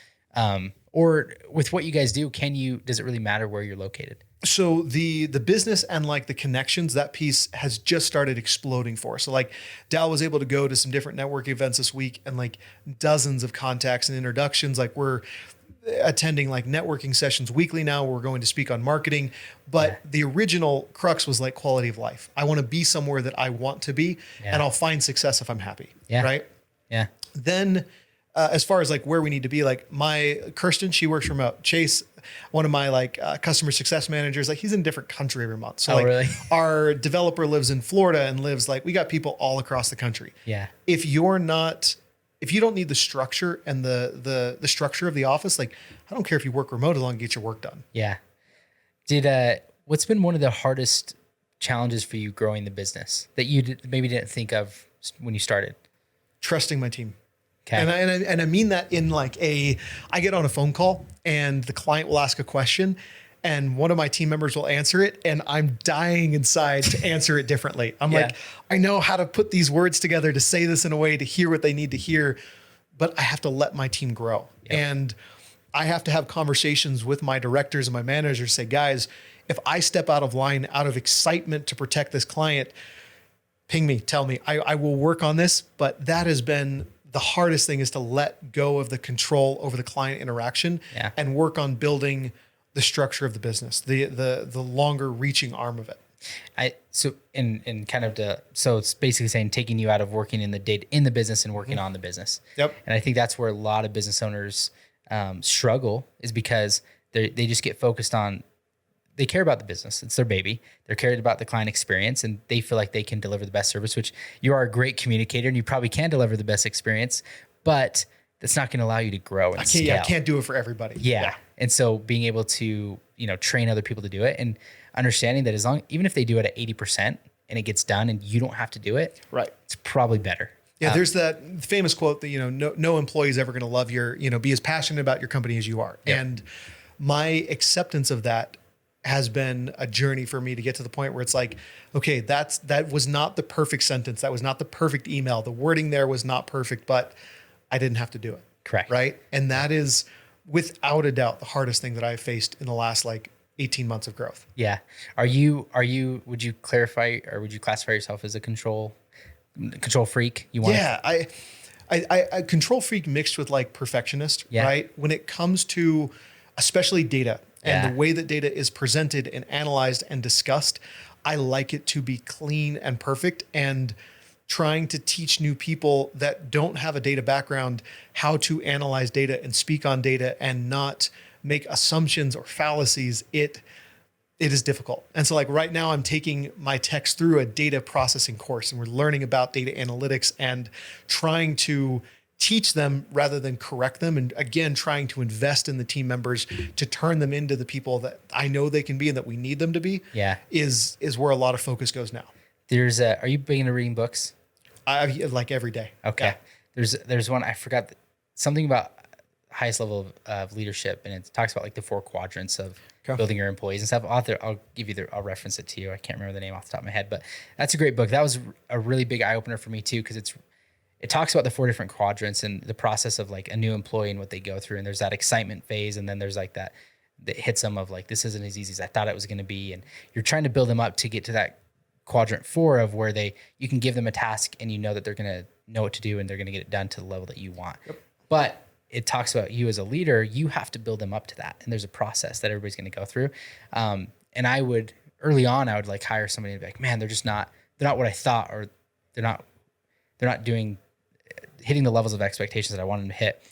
Or with what you guys do, does it really matter where you're located? So the business and like the connections, that piece has just started exploding for us. So like Dal was able to go to some different networking events this week and like dozens of contacts and introductions. Like we're attending like networking sessions weekly now. We're going to speak on marketing, but the original crux was like quality of life. I want to be somewhere that I want to be and I'll find success if I'm happy. Yeah. Right. Yeah. Then as far as like where we need to be, like Kirsten, she works remote. Chase, one of my like customer success managers, like he's in a different country every month. So really? Our developer lives in Florida and we got people all across the country. Yeah. If you don't need the structure and the structure of the office, like I don't care if you work remote as long as you get your work done. Yeah. What's been one of the hardest challenges for you growing the business that you maybe didn't think of when you started? Trusting my team. Okay. And I mean that in like I get on a phone call and the client will ask a question and one of my team members will answer it and I'm dying inside to answer it differently. I'm like, I know how to put these words together to say this in a way to hear what they need to hear, but I have to let my team grow. Yep. And I have to have conversations with my directors and my managers, say, guys, if I step out of line out of excitement to protect this client, ping me, tell me, I will work on this. But that has been the hardest thing, is to let go of the control over the client interaction and work on building the structure of the business, the longer reaching arm of it. So it's basically saying taking you out of working in the business and working on the business. Yep. And I think that's where a lot of business owners struggle, is because they just get focused on, they care about the business. It's their baby. They're cared about the client experience and they feel like they can deliver the best service, which you are a great communicator and you probably can deliver the best experience, but that's not going to allow you to grow and scale. I can't do it for everybody. Yeah. And so being able to, train other people to do it and understanding that even if they do it at 80% and it gets done and you don't have to do it, right, it's probably better. Yeah. There's that famous quote that, no employee is ever going to love be as passionate about your company as you are. Yep. And my acceptance of that has been a journey for me to get to the point where it's like, okay, that was not the perfect sentence. That was not the perfect email. The wording there was not perfect, but I didn't have to do it. Correct. Right. And that is without a doubt the hardest thing that I've faced in the last 18 months of growth. Yeah. Would you clarify, or would you classify yourself as a control freak? I control freak mixed with perfectionist, right? When it comes to especially data and the way that data is presented and analyzed and discussed, I like it to be clean and perfect, and trying to teach new people that don't have a data background how to analyze data and speak on data and not make assumptions or fallacies. It is difficult. And so right now I'm taking my techs through a data processing course, and we're learning about data analytics and trying to teach them rather than correct them. And again, trying to invest in the team members to turn them into the people that I know they can be and that we need them to be is where a lot of focus goes now. Are you big into reading books? I every day. Okay. Yeah. There's one, I forgot something about highest level of leadership, and it talks about the 4 quadrants of building your employees and stuff. I'll give you I'll reference it to you. I can't remember the name off the top of my head, but that's a great book. That was a really big eye opener for me too, because it talks about the 4 different quadrants and the process of like a new employee and what they go through. And there's that excitement phase, and then there's like that hits them of like, this isn't as easy as I thought it was going to be, and you're trying to build them up to get to that quadrant 4 of where you can give them a task and you know that they're going to know what to do and they're going to get it done to the level that you want. Yep. But it talks about you as a leader, you have to build them up to that. And there's a process that everybody's going to go through. And early on, I would like hire somebody and be like, man, they're not what I thought, or they're not hitting the levels of expectations that I want them to hit.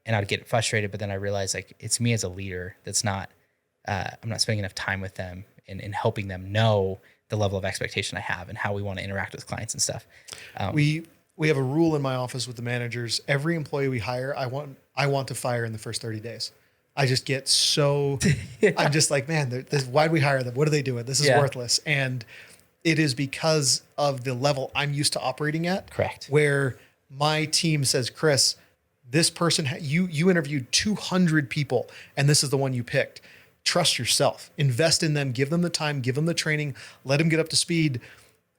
And I'd get frustrated, but then I realized like, it's me as a leader that's not, I'm not spending enough time with them and helping them know the level of expectation I have and how we want to interact with clients and stuff. We have a rule in my office with the managers. Every employee we hire, I want to fire in the first 30 days. I just get so, I'm just like, man, why'd we hire them? What are they doing? This is worthless. And it is because of the level I'm used to operating at. Correct. Where my team says, Chris, this person, you interviewed 200 people and this is the one you picked. Trust yourself, invest in them, give them the time, give them the training, let them get up to speed.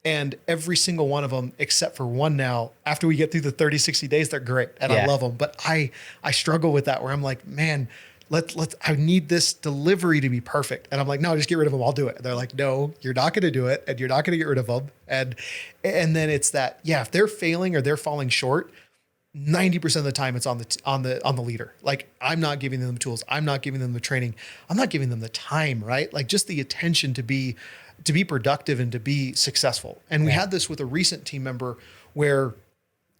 And every single one of them, except for one now, after we get through the 30, 60 days, they're great. And I love them. But I struggle with that where I'm like, man, I need this delivery to be perfect. And I'm like, no, just get rid of them. I'll do it. And they're like, no, you're not going to do it. And you're not going to get rid of them. And then it's that, if they're failing or they're falling short, 90% of the time it's on the leader. Like, I'm not giving them the tools. I'm not giving them the training. I'm not giving them the time, right? Like just the attention to be productive and to be successful. And we had this with a recent team member where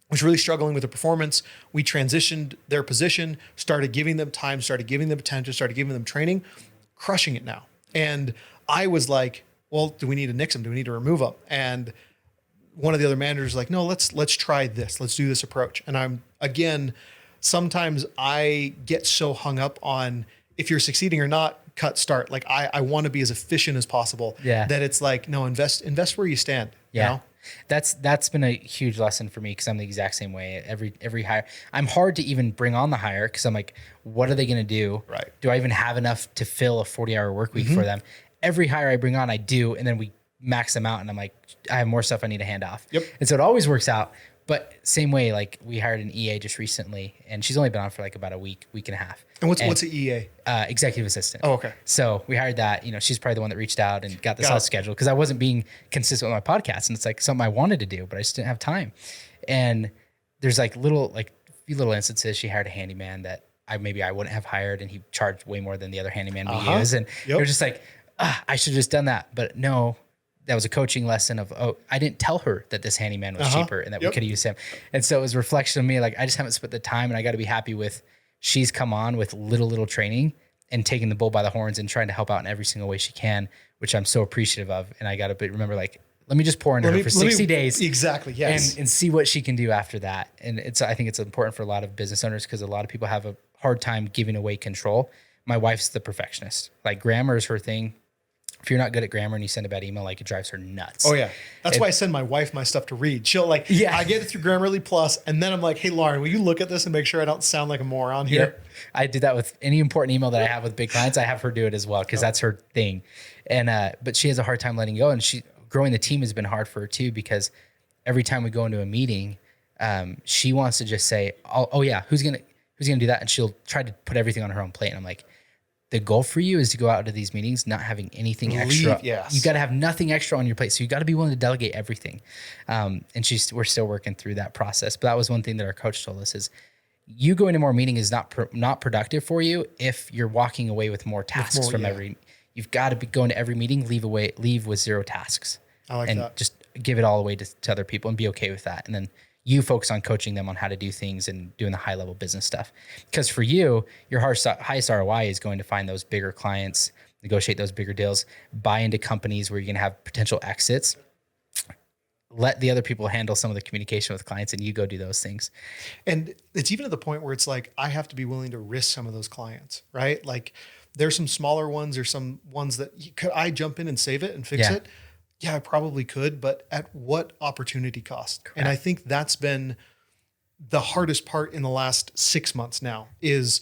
was really struggling with the performance. We transitioned their position, started giving them time, started giving them attention, started giving them training, crushing it now. And I was like, well, do we need to nix them? Do we need to remove them? And one of the other managers was like, no, let's try this. Let's do this approach. And sometimes I get so hung up on if you're succeeding or not, cut start. Like I want to be as efficient as possible. Yeah. That it's like, no, invest where you stand. Yeah. You know? That's been a huge lesson for me because I'm the exact same way. Every hire, I'm hard to even bring on the hire because I'm like, what are they going to do? Right. Do I even have enough to fill a 40-hour work week for them? Every hire I bring on, I do, and then we max them out, and I'm like, I have more stuff I need to hand off. Yep. And so it always works out. But same way, like we hired an EA just recently, and she's only been on for like about a week and a half. And what's an EA? Executive assistant. Oh, okay. So we hired that. She's probably the one that reached out and got this all scheduled because I wasn't being consistent with my podcast, and it's like something I wanted to do, but I just didn't have time. And there's like few little instances. She hired a handyman that I wouldn't have hired, and he charged way more than the other handyman we use, and they're just like, I should have just done that, but no. That was a coaching lesson of, I didn't tell her that this handyman was cheaper and that we could have used him. And so it was a reflection of me, like, I just haven't spent the time, and I got to be happy with she's come on with little training and taking the bull by the horns and trying to help out in every single way she can, which I'm so appreciative of. And I got to remember, like, let me just pour into her for 60 days. Exactly. Yes. And see what she can do after that. And I think it's important for a lot of business owners because a lot of people have a hard time giving away control. My wife's the perfectionist. Like, grammar is her thing. If you're not good at grammar and you send a bad email, like, it drives her nuts. Oh yeah. That's why I send my wife my stuff to read. She'll I get it through Grammarly Plus, and then I'm like, hey, Lauren, will you look at this and make sure I don't sound like a moron here? Yep. I do that with any important email that I have with big clients. I have her do it as well because that's her thing. And but she has a hard time letting go, and growing the team has been hard for her too because every time we go into a meeting, she wants to just say, oh yeah, who's gonna do that? And she'll try to put everything on her own plate. And I'm like, the goal for you is to go out to these meetings not having anything extra. Yes. You got to have nothing extra on your plate. So you got to be willing to delegate everything. And we're still working through that process. But that was one thing that our coach told us is you going to more meeting is not productive for you if you're walking away with more tasks every. You've got to be going to every meeting, leave with 0 tasks. I like that. Just give it all away to other people and be okay with that. And then you focus on coaching them on how to do things and doing the high level business stuff. Because for you, your highest ROI is going to find those bigger clients, negotiate those bigger deals, buy into companies where you're going to have potential exits. Let the other people handle some of the communication with clients and you go do those things. And it's even to the point where it's like, I have to be willing to risk some of those clients, right? Like there's some smaller ones or some ones that could I jump in and save it and fix it? Yeah, I probably could, but at what opportunity cost? Correct. And I think that's been the hardest part in the last 6 months now is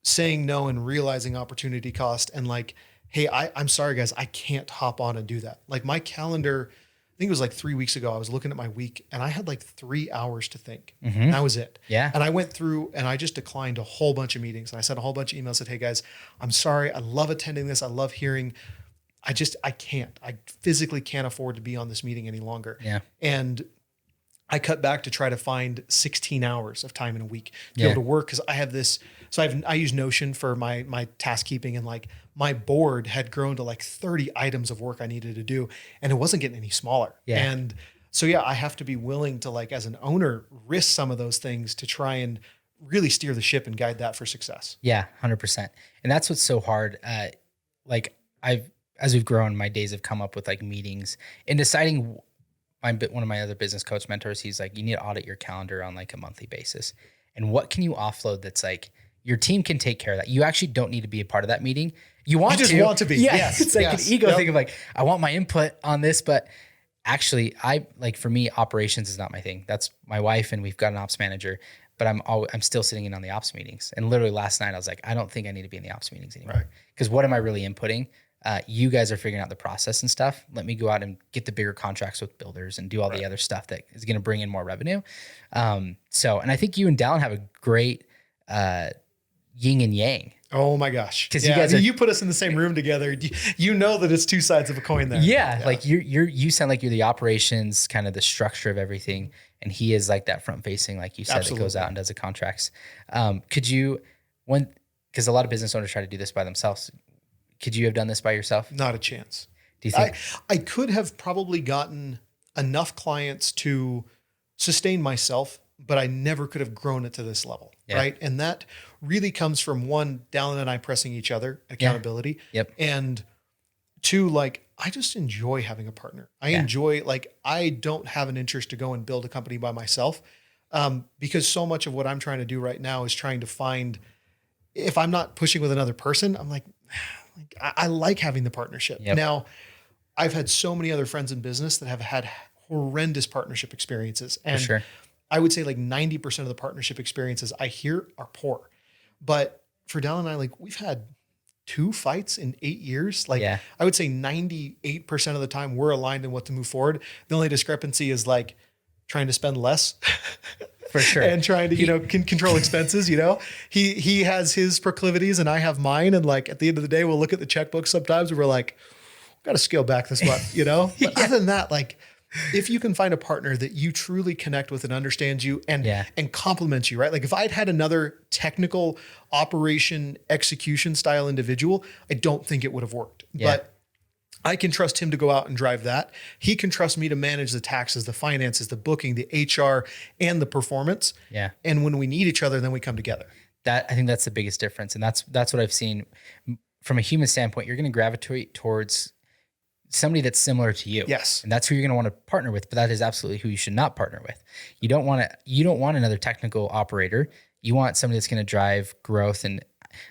saying no and realizing opportunity cost and like hey, I'm sorry guys, I can't hop on and do that. Like my calendar, I think it was like 3 weeks ago, I was looking at my week and I had like 3 hours to think. And that was it. Yeah. And I went through and I just declined a whole bunch of meetings. And I sent a whole bunch of emails, said, hey guys, I'm sorry. I love attending this. I love hearing. I can't. I physically can't afford to be on this meeting any longer. Yeah. And I cut back to try to find 16 hours of time in a week to be able to work. Cause I have this, so I use Notion for my task keeping, and like my board had grown to like 30 items of work I needed to do, and it wasn't getting any smaller. Yeah. And so, yeah, I have to be willing to, like, as an owner, risk some of those things to try and really steer the ship and guide that for success. Yeah, 100%. And that's what's so hard. Like as we've grown, my days have come up with like meetings and deciding. One of my other business coach mentors, he's like, you need to audit your calendar on like a monthly basis. And what can you offload that's like, your team can take care of that. You actually don't need to be a part of that meeting. You want to be. Yeah. Yes. It's like an ego thing of like, I want my input on this, but actually for me, operations is not my thing. That's my wife, and we've got an ops manager, but I'm still sitting in on the ops meetings. And literally last night I was like, I don't think I need to be in the ops meetings anymore. Because what am I really inputting? You guys are figuring out the process and stuff. Let me go out and get the bigger contracts with builders and do all the other stuff that is going to bring in more revenue. And I think you and Dallin have a great yin and yang. Oh my gosh. Because you guys you put us in the same room together. You know that it's two sides of a coin there. Yeah. Like you sound like you're the operations, kind of the structure of everything. And he is like that front facing, like you said, that goes out and does the contracts. Because a lot of business owners try to do this by themselves. Could you have done this by yourself? Not a chance. Do you think? I could have probably gotten enough clients to sustain myself, but I never could have grown it to this level. Yeah. Right. And that really comes from, one, Dallin and I pressing each other, accountability. Yeah. Yep. And two, like, I just enjoy having a partner. I enjoy, like, I don't have an interest to go and build a company by myself, because so much of what I'm trying to do right now is trying to find, if I'm not pushing with another person, I'm like, I like having the partnership. Yep. Now, I've had so many other friends in business that have had horrendous partnership experiences. And sure. I would say like 90% of the partnership experiences I hear are poor. But for Dallin and I, like, we've had 2 fights in 8 years. Like, I would say 98% of the time we're aligned in what to move forward. The only discrepancy is like trying to spend less. For sure. And trying to, control expenses, he has his proclivities and I have mine. And like, at the end of the day, we'll look at the checkbook sometimes and we're like, got to scale back this month, But other than that, like, if you can find a partner that you truly connect with and understands you and compliments you, right? Like if I'd had another technical operation execution style individual, I don't think it would have worked. Yeah. But I can trust him to go out and drive that. He can trust me to manage the taxes, the finances, the booking, the HR, and the performance. Yeah. And when we need each other, then we come together. I think that's the biggest difference. And that's what I've seen from a human standpoint. You're going to gravitate towards somebody that's similar to you. Yes. And that's who you're going to want to partner with, but that is absolutely who you should not partner with. You don't want another technical operator. You want somebody that's going to drive growth. And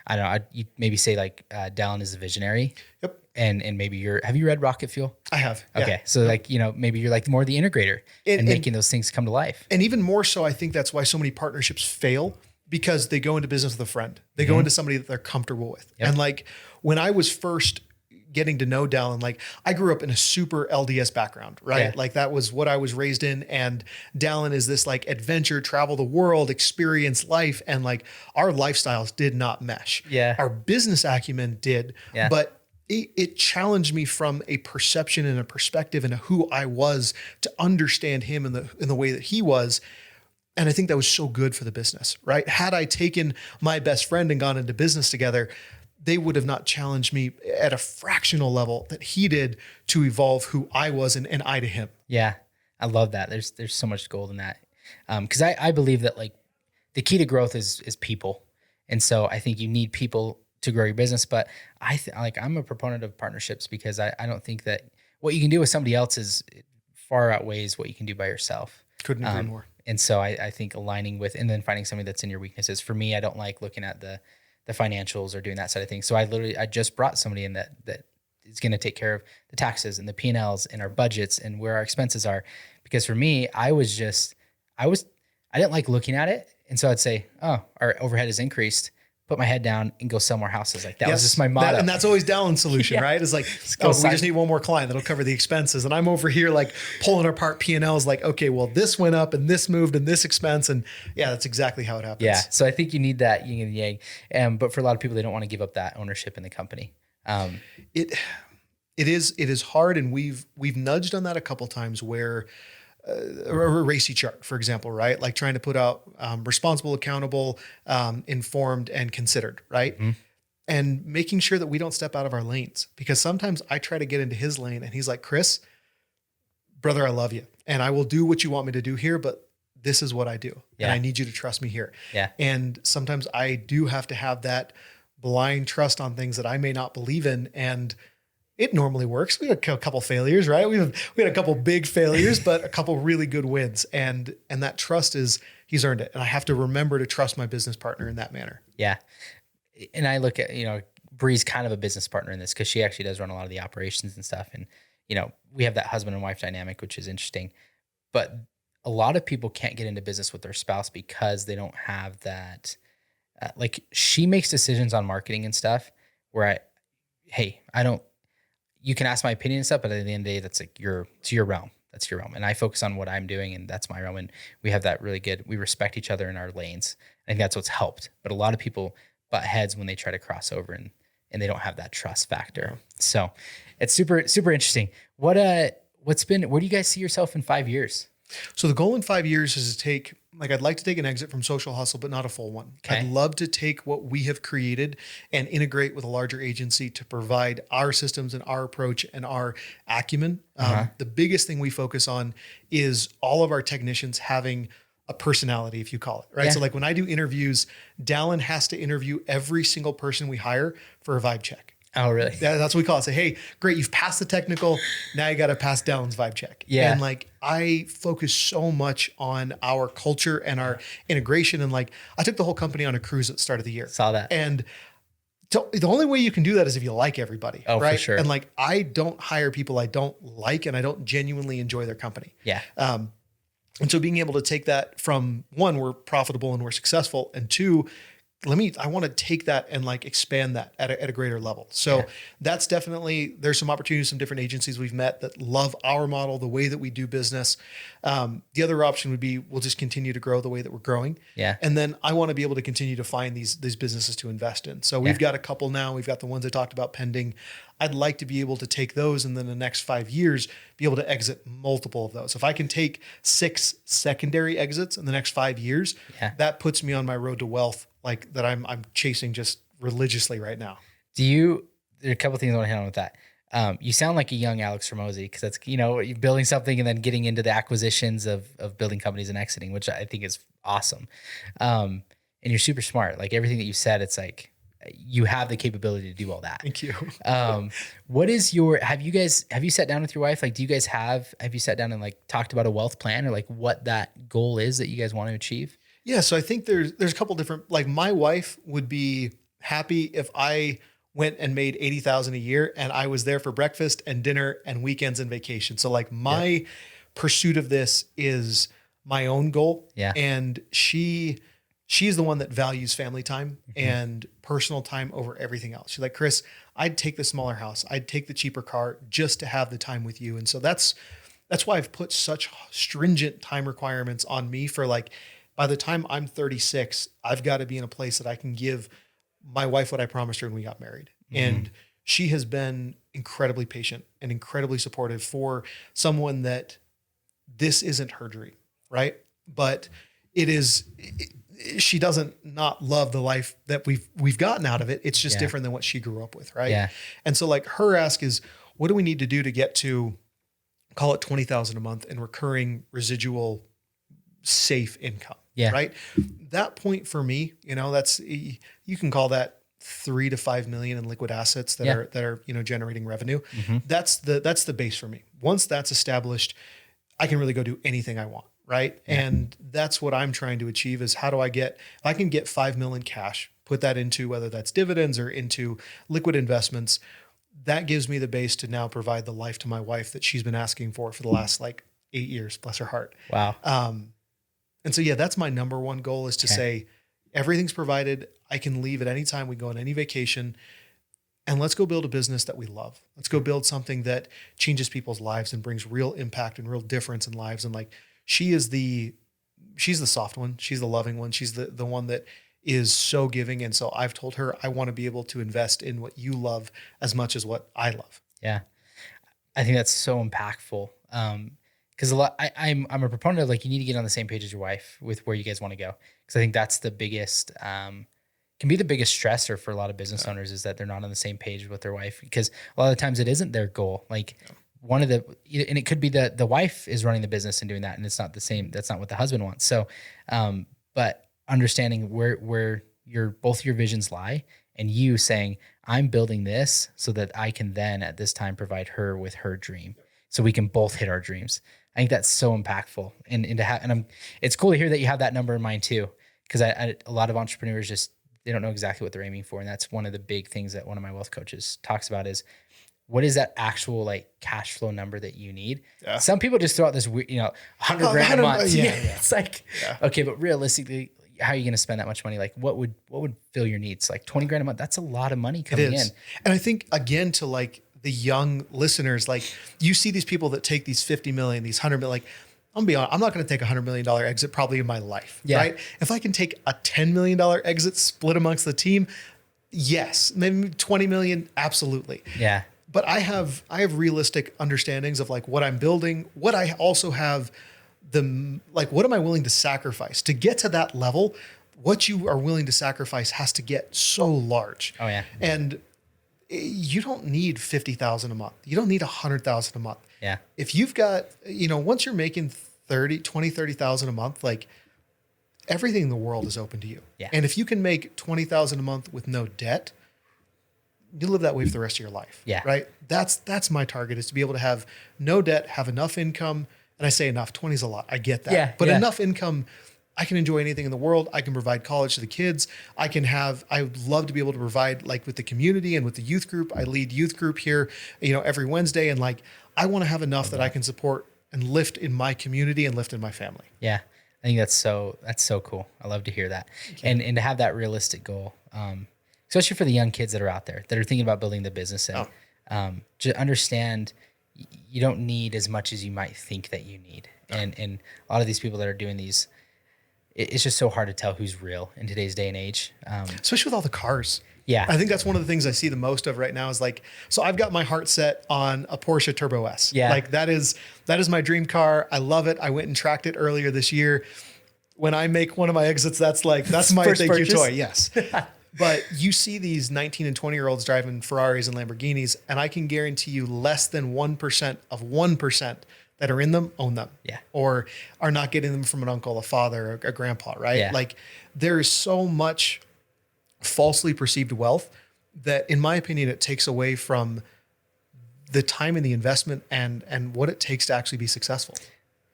I don't know, you maybe say like Dallin is a visionary. Yep. And maybe have you read Rocket Fuel? I have. Okay. Yeah. So like, maybe you're like more the integrator and making those things come to life. And even more so, I think that's why so many partnerships fail, because they go into business with a friend. They go into somebody that they're comfortable with. Yep. And like when I was first getting to know Dallin, like I grew up in a super LDS background, right? Yeah. Like that was what I was raised in. And Dallin is this like adventure, travel the world, experience life. And like our lifestyles did not mesh. Yeah. Our business acumen did, but it challenged me from a perception and a perspective and who I was to understand him in the way that he was. And I think that was so good for the business, right? Had I taken my best friend and gone into business together, they would have not challenged me at a fractional level that he did to evolve who I was and I to him. Yeah. I love that. There's so much gold in that. Cause I believe that like the key to growth is people. And so I think you need people to grow your business, but I'm a proponent of partnerships because I don't think that what you can do with somebody else is far outweighs what you can do by yourself. Couldn't agree more. And so I think aligning with, and then finding somebody that's in your weaknesses. For me, I don't like looking at the financials or doing that side of things. So I just brought somebody in that is going to take care of the taxes and the P&Ls and our budgets and where our expenses are. Because for me, I didn't like looking at it. And so I'd say, oh, our overhead has increased, put my head down and go sell more houses. Like that was just my motto. And that's always Dallin's solution, right? It's like, we just need one more client that'll cover the expenses. And I'm over here like pulling apart P&Ls like, okay, well, this went up and this moved and this expense. And yeah, that's exactly how it happens. Yeah. So I think you need that yin and yang. But for a lot of people, they don't want to give up that ownership in the company. It is hard. And we've nudged on that a couple of times where a racy chart, for example, right? Like trying to put out responsible, accountable, informed, and considered, right? Mm-hmm. And making sure that we don't step out of our lanes, because sometimes I try to get into his lane and he's like, Chris, brother, I love you. And I will do what you want me to do here, but this is what I do. Yeah. And I need you to trust me here. Yeah. And sometimes I do have to have that blind trust on things that I may not believe in. And it normally works. We had a couple failures, right? We had a couple big failures, but a couple really good wins. And that trust he's earned it. And I have to remember to trust my business partner in that manner. Yeah. And I look at, Bree's kind of a business partner in this because she actually does run a lot of the operations and stuff. And, we have that husband and wife dynamic, which is interesting. But a lot of people can't get into business with their spouse because they don't have that. She makes decisions on marketing and stuff where you can ask my opinion and stuff, but at the end of the day, that's like it's your realm. That's your realm. And I focus on what I'm doing and that's my realm. And we have that really good, we respect each other in our lanes. I think that's what's helped. But a lot of people butt heads when they try to cross over and they don't have that trust factor. Yeah. So it's super, super interesting. Where do you guys see yourself in 5 years? So the goal in 5 years is to I'd like to take an exit from Social Hustle, but not a full one. Okay. I'd love to take what we have created and integrate with a larger agency to provide our systems and our approach and our acumen. The biggest thing we focus on is all of our technicians having a personality, if you call it, right? Yeah. So like when I do interviews, Dallin has to interview every single person we hire for a vibe check. Oh, really? That's what we call it. Say, hey, great, you've passed the technical. Now you got to pass Dallin's vibe check. Yeah. And I focus so much on our culture and our integration. And I took the whole company on a cruise at the start of the year. Saw that. And the only way you can do that is if you like everybody. Oh, right? For sure. And I don't hire people I don't like and I don't genuinely enjoy their company. Yeah. And so being able to take that from one, we're profitable and we're successful. And two, I want to take that and expand that at a greater level. So that's definitely, there's some opportunities, some different agencies we've met that love our model, the way that we do business. The other option would be, we'll just continue to grow the way that we're growing. Yeah. And then I want to be able to continue to find these businesses to invest in. So we've got a couple now, we've got the ones I talked about pending. I'd like to be able to take those and then the next 5 years, be able to exit multiple of those. If I can take 6 secondary exits in the next 5 years, that puts me on my road to wealth that I'm chasing just religiously right now. There are a couple of things I want to hit on with that. You sound like a young Alex Ramosi because that's, you're building something and then getting into the acquisitions of building companies and exiting, which I think is awesome. And you're super smart. Everything that you said, it's you have the capability to do all that. Thank you. What is have you sat down with your wife? Do you guys have you sat down and talked about a wealth plan or what that goal is that you guys want to achieve? Yeah. So I think there's a couple different, my wife would be happy if I went and made $80,000 a year and I was there for breakfast and dinner and weekends and vacation. So my pursuit of this is my own goal. Yeah. And she's the one that values family time and personal time over everything else. She's like, Chris, I'd take the smaller house. I'd take the cheaper car just to have the time with you. And so that's why I've put such stringent time requirements on me for by the time I'm 36, I've got to be in a place that I can give my wife what I promised her when we got married. Mm-hmm. And she has been incredibly patient and incredibly supportive for someone that this isn't her dream, right? But it is. She doesn't not love the life that we've gotten out of it. It's just different than what she grew up with, right? Yeah. And so her ask is, what do we need to do to get to, call it $20,000 a month in recurring residual safe income? Yeah. Right. That point for me, that's, you can call that 3 to 5 million in liquid assets that are generating revenue. Mm-hmm. That's the base for me. Once that's established, I can really go do anything I want. Right. Yeah. And that's what I'm trying to achieve is how do I if I can get 5 million cash, put that into whether that's dividends or into liquid investments, that gives me the base to now provide the life to my wife that she's been asking for the last 8 years, bless her heart. Wow. And so, that's my number one goal is to say, everything's provided. I can leave at any time. We go on any vacation, and let's go build a business that we love. Let's go build something that changes people's lives and brings real impact and real difference in lives. And like, she's the soft one. She's the loving one. She's the one that is so giving. And so I've told her, I want to be able to invest in what you love as much as what I love. Yeah. I think that's so impactful. Cause I'm a proponent of like, you need to get on the same page as your wife with where you guys want to go. Cause I think that's the biggest, can be the biggest stressor for a lot of business owners, is that they're not on the same page with their wife, because a lot of the times it isn't their goal. Like one of the, and it could be that the wife is running the business and doing that, and it's not the same. That's not what the husband wants. So, but understanding where both your visions lie, and you saying, I'm building this so that I can then at this time provide her with her dream, so we can both hit our dreams. I think that's so impactful, it's cool to hear that you have that number in mind too. Cause a lot of entrepreneurs they don't know exactly what they're aiming for. And that's one of the big things that one of my wealth coaches talks about is, what is that actual like cash flow number that you need? Yeah. Some people just throw out this weird, $100 grand a month. Yeah. It's like, okay, but realistically, how are you going to spend that much money? Like what would fill your needs? Like 20 grand a month. That's a lot of money coming in. And I think again, to like the young listeners, like you see these people that take these 50 million, these 100 million, like I'm gonna be honest, I'm not going to take $100 million exit probably in my life, right? If I can take a $10 million exit split amongst the team, yes. Maybe 20 million, absolutely. Yeah. But I have realistic understandings of like what I'm building, what I also have what am I willing to sacrifice to get to that level? What you are willing to sacrifice has to get so large. Oh yeah. And you don't need 50,000 a month. You don't need 100,000 a month. Yeah. If you've got, once you're making 30,000 a month, like everything in the world is open to you. Yeah. And if you can make 20,000 a month with no debt, you live that way for the rest of your life. Yeah. Right. That's my target, is to be able to have no debt, have enough income. And I say enough, 20 is a lot. I get that. Yeah. But enough income, I can enjoy anything in the world. I can provide college to the kids. I would love to be able to provide like with the community and with the youth group. I lead youth group here, every Wednesday. And like, I want to have enough that I can support and lift in my community and lift in my family. Yeah. I think that's so cool. I love to hear that. And to have that realistic goal, especially for the young kids that are out there that are thinking about building the business, and to understand you don't need as much as you might think that you need. And a lot of these people that are doing these, it's just so hard to tell who's real in today's day and age. Especially with all the cars. Yeah. I think that's one of the things I see the most of right now is like, so I've got my heart set on a Porsche Turbo S. Yeah. Like that is my dream car. I love it. I went and tracked it earlier this year. When I make one of my exits, that's my thank you toy. Yes. But you see these 19 and 20-year-olds driving Ferraris and Lamborghinis, and I can guarantee you less than 1% of 1% that are in them own them. Yeah. Or are not getting them from an uncle, a father, a grandpa, right? Yeah. Like there is so much falsely perceived wealth that, in my opinion, it takes away from the time and the investment and what it takes to actually be successful.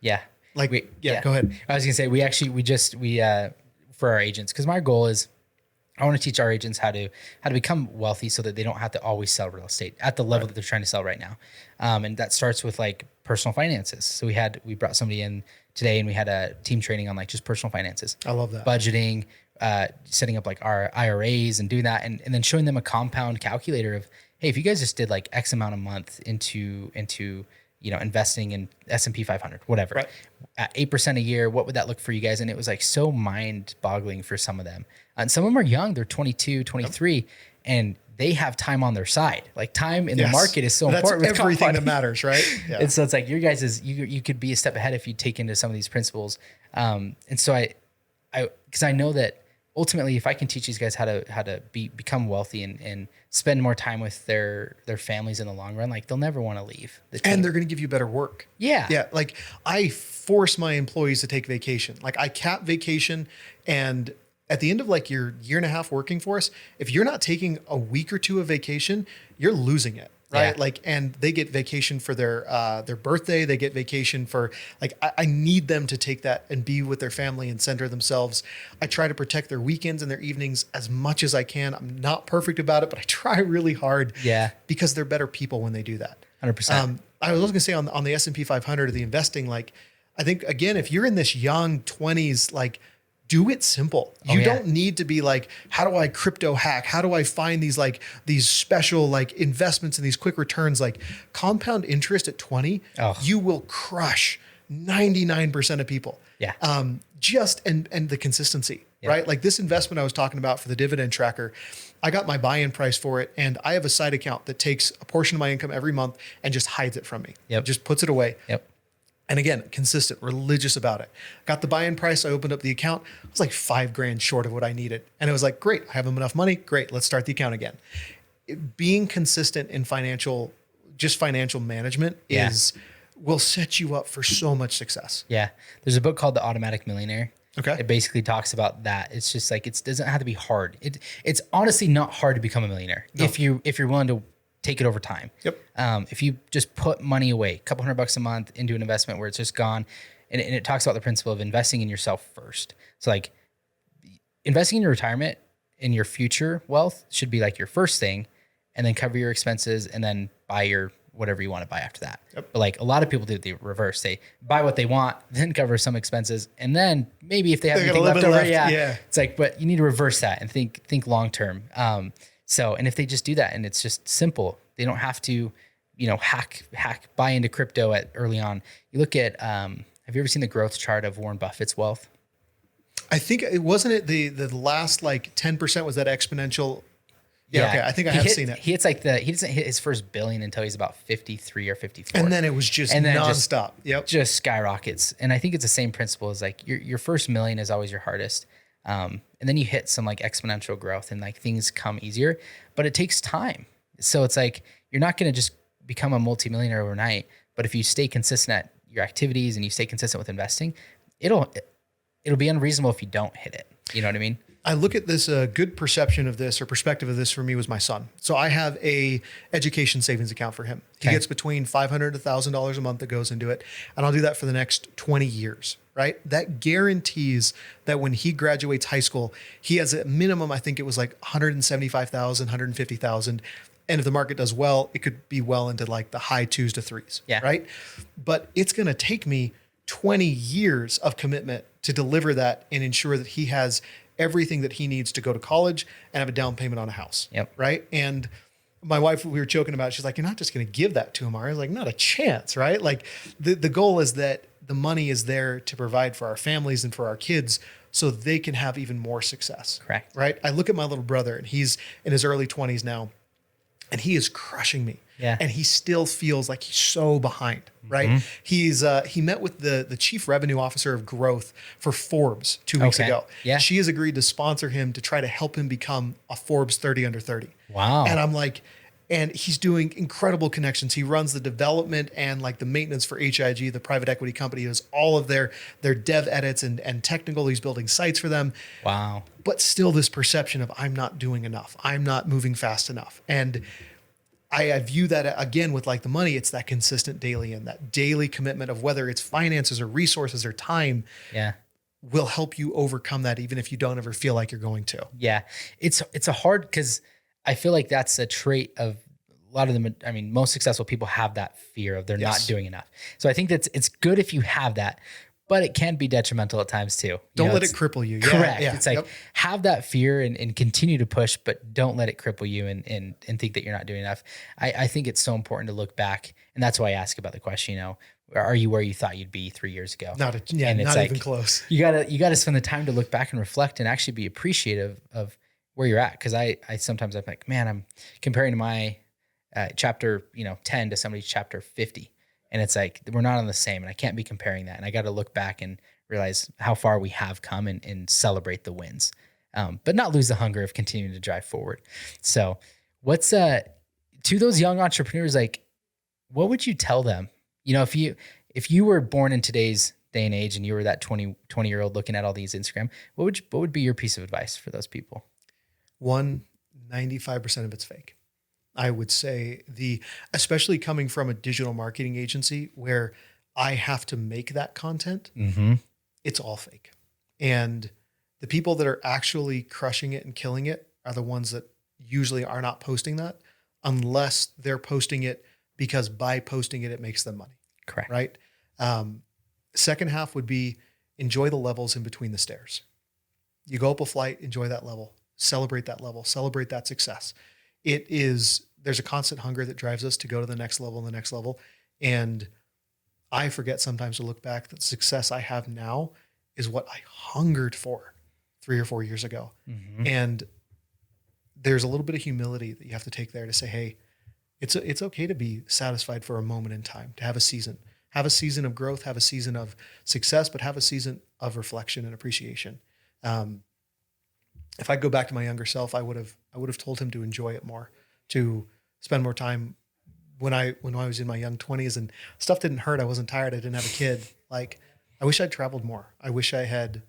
Yeah. Like, go ahead. I was going to say, we for our agents, because my goal is, I want to teach our agents how to become wealthy so that they don't have to always sell real estate at the level that they're trying to sell right now. And that starts with like personal finances. So we brought somebody in today and we had a team training on like just personal finances. I love that. Budgeting, setting up like our IRAs and doing that. And then showing them a compound calculator of, hey, if you guys just did like X amount a month into investing in S&P 500, whatever, at 8% a year, what would that look for you guys? And it was like so mind boggling for some of them. And some of them are young, they're 22, 23, and they have time on their side. Like time in the market is so important. That's everything that matters, right? Yeah. And so it's like your guys you could be a step ahead if you take into some of these principles. And so because I know that ultimately, if I can teach these guys how to become wealthy and spend more time with their families in the long run, like they'll never want to leave. And they're going to give you better work. Yeah. Yeah. Like I force my employees to take vacation. Like I cap vacation, and at the end of like your year and a half working for us, if you're not taking a week or two of vacation, you're losing it. Right. Yeah. Like, and they get vacation for their birthday. They get vacation for like, I need them to take that and be with their family and center themselves. I try to protect their weekends and their evenings as much as I can. I'm not perfect about it, but I try really hard. Yeah. Because they're better people when they do that. 100%. I was going to say on the S&P 500 or the investing, like, I think again, if you're in this young 20s, like do it simple. You yeah. don't need to be like, how do I crypto hack? How do I find these special like investments and these quick returns? Like compound interest at 20, you will crush 99% of people. Yeah. And the consistency, Yeah. right? Like this investment I was talking about for the dividend tracker, I got my buy-in price for it. And I have a side account that takes a portion of my income every month and just hides it from me. Yep. Just puts it away. Yep. And again, consistent, religious about it. Got the buy-in price. I opened up the account. It was like $5,000 short of what I needed. And it was like, great, I have enough money. Great. Let's start the account again. Being consistent in financial management will set you up for so much success. Yeah. There's a book called The Automatic Millionaire. Okay. It basically talks about that. It's just like, it doesn't have to be hard. It's honestly not hard to become a millionaire if you're willing to take it over time. Yep. If you just put money away, a couple $100 a month into an investment where it's just gone, and it talks about the principle of investing in yourself first. So like investing in your retirement and your future wealth should be like your first thing, and then cover your expenses and then buy your whatever you want to buy after that. Yep. But like a lot of people do the reverse. They buy what they want, then cover some expenses, and then maybe if they have anything left over, it's like, but you need to reverse that and think long term. So, and if they just do that and it's just simple, they don't have to, buy into crypto early on. You look at, have you ever seen the growth chart of Warren Buffett's wealth? I think it wasn't the last like 10% was that exponential. Yeah. Okay. I think I have seen it. He doesn't hit his first billion until he's about 53 or 54. And then it was just nonstop. Just skyrockets. And I think it's the same principle as like your first million is always your hardest. And then you hit some like exponential growth and like things come easier, but it takes time. So it's like, you're not going to just become a multimillionaire overnight, but if you stay consistent at your activities and you stay consistent with investing, it'll be unreasonable if you don't hit it. You know what I mean? I look at this, a good perception of this or perspective of this for me was my son. So I have a education savings account for him. He gets between $500 to $1,000 a month that goes into it. And I'll do that for the next 20 years, right? That guarantees that when he graduates high school, he has a minimum, I think it was like 175,000, 150,000. And if the market does well, it could be well into like the high 2s to 3s, right? But it's going to take me 20 years of commitment to deliver that and ensure that he has everything that he needs to go to college and have a down payment on a house. Right. And my wife, we were joking about it. She's like, you're not just going to give that to him. I was like, not a chance. Right. Like the goal is that the money is there to provide for our families and for our kids so they can have even more success. Correct. Right. I look at my little brother and he's in his early 20s now and he is crushing me. And he still feels like he's so behind, right? He met with the chief revenue officer of growth for Forbes 2 weeks ago. She has agreed to sponsor him to try to help him become a Forbes 30 under 30. Wow. And I'm like, and he's doing incredible connections. He runs the development and like the maintenance for HIG, the private equity company. He does all of their dev edits and technical. He's building sites for them. Wow. But still this perception of I'm not doing enough. I'm not moving fast enough. And I view that again with like the money, it's that consistent daily and that daily commitment of whether it's finances or resources or time will help you overcome that even if you don't ever feel like you're going to. Yeah. It's a hard, because I feel like that's a trait of a lot of them. I mean, most successful people have that fear of they're not doing enough. So I think it's good if you have that, but it can be detrimental at times too. Don't let it cripple you. Correct. It's like have that fear and continue to push, but don't let it cripple you and think that you're not doing enough. I think it's so important to look back. And that's why I ask about the question, are you where you thought you'd be 3 years ago? Not even close. You gotta spend the time to look back and reflect and actually be appreciative of where you're at. Cause I sometimes I'm like, man, I'm comparing my chapter, 10 to somebody's chapter 50. And it's like, we're not on the same, and I can't be comparing that. And I got to look back and realize how far we have come and celebrate the wins, but not lose the hunger of continuing to drive forward. So what's, to those young entrepreneurs, like, what would you tell them? If you were born in today's day and age and you were that 20-year-old looking at all these Instagram, what would be your piece of advice for those people? 95% of it's fake. I would say especially coming from a digital marketing agency where I have to make that content, it's all fake. And the people that are actually crushing it and killing it are the ones that usually are not posting that unless they're posting it because by posting it, it makes them money. Correct. Right. Second half would be enjoy the levels in between the stairs. You go up a flight, enjoy that level, celebrate that success. There's a constant hunger that drives us to go to the next level and the next level. And I forget sometimes to look back that the success I have now is what I hungered for 3 or 4 years ago. Mm-hmm. And there's a little bit of humility that you have to take there to say, hey, it's okay to be satisfied for a moment in time, to have a season of growth, have a season of success, but have a season of reflection and appreciation. If I go back to my younger self, I would have told him to enjoy it more, to spend more time when I was in my young 20s and stuff didn't hurt. I wasn't tired. I didn't have a kid. Like, I wish I'd traveled more. I wish I had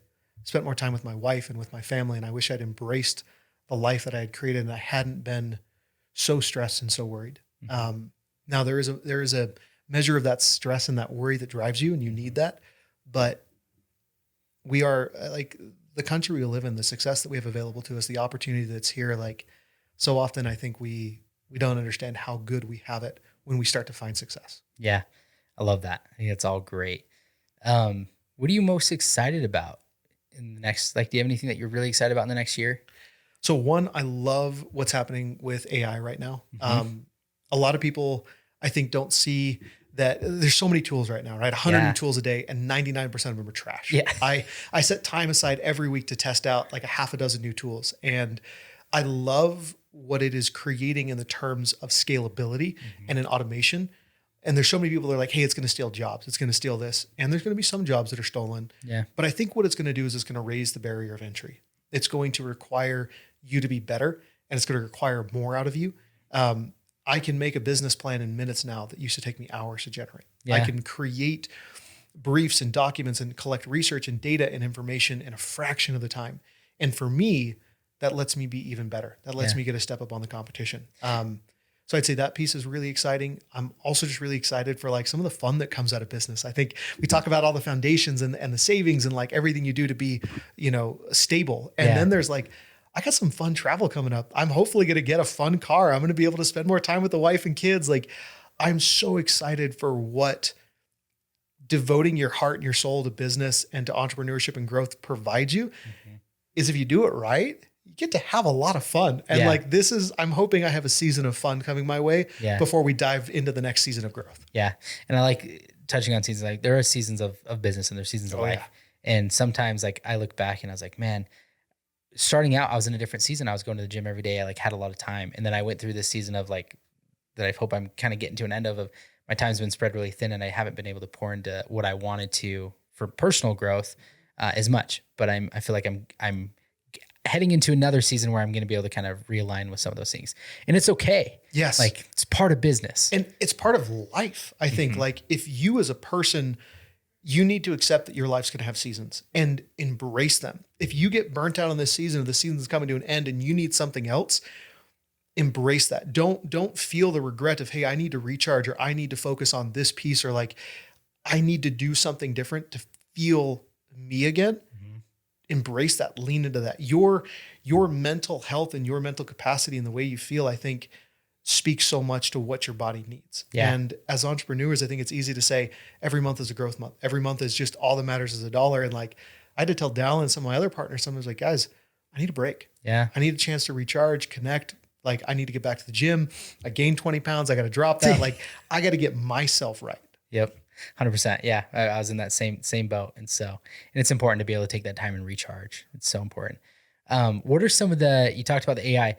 spent more time with my wife and with my family. And I wish I'd embraced the life that I had created and I hadn't been so stressed and so worried. Mm-hmm. Now there is a measure of that stress and that worry that drives you, and you need that. But we are like the country we live in, the success that we have available to us, the opportunity that's here. Like, so often I think we don't understand how good we have it when we start to find success. Yeah. I love that. I think that's all great. What are you most excited about in the next, like, do you have anything that you're really excited about in the next year? So one, I love what's happening with AI right now. Mm-hmm. A lot of people, I think, don't see that there's so many tools right now, right? 100 new tools a day, and 99% of them are trash. Yeah. I set time aside every week to test out like a half a dozen new tools. And I love what it is creating in the terms of scalability and in automation. And there's so many people that are like, hey, it's going to steal jobs. It's going to steal this. And there's going to be some jobs that are stolen. Yeah. But I think what it's going to do is it's going to raise the barrier of entry. It's going to require you to be better, and it's going to require more out of you. I can make a business plan in minutes now that used to take me hours to generate. Yeah. I can create briefs and documents and collect research and data and information in a fraction of the time. And for me, that lets me be even better. That lets me get a step up on the competition. So I'd say that piece is really exciting. I'm also just really excited for like some of the fun that comes out of business. I think we talk about all the foundations and the savings and like everything you do to be, stable. And then there's like, I got some fun travel coming up. I'm hopefully going to get a fun car. I'm going to be able to spend more time with the wife and kids. Like, I'm so excited for what devoting your heart and your soul to business and to entrepreneurship and growth provides you. Is if you do it right, you get to have a lot of fun. And like, I'm hoping I have a season of fun coming my way before we dive into the next season of growth. Yeah. And I like touching on seasons. Like, there are seasons of business and there's seasons of life. And sometimes like I look back and I was like, man, starting out, I was in a different season. I was going to the gym every day. I like had a lot of time. And then I went through this season of like, that I hope I'm kind of getting to an end of my time's been spread really thin and I haven't been able to pour into what I wanted to for personal growth as much. But I feel like I'm heading into another season where I'm going to be able to kind of realign with some of those things. And it's okay. Yes. Like, it's part of business. And it's part of life. I think like if you as a person, you need to accept that your life's going to have seasons and embrace them. If you get burnt out on this season, or the season's coming to an end and you need something else, embrace that. Don't feel the regret of, hey, I need to recharge, or I need to focus on this piece, or like, I need to do something different to feel me again. Embrace that, lean into that. Your mental health and your mental capacity and the way you feel, I think, speaks so much to what your body needs. Yeah. And as entrepreneurs, I think it's easy to say every month is a growth month. Every month is just all that matters is $1. And like, I had to tell Dallin and some of my other partners, sometimes like, guys, I need a break. Yeah. I need a chance to recharge, connect. Like, I need to get back to the gym. I gained 20 pounds. I got to drop that. Like, I got to get myself right. Yep. 100%. Yeah. I was in that same boat. And it's important to be able to take that time and recharge. It's so important. What are some of you talked about the AI.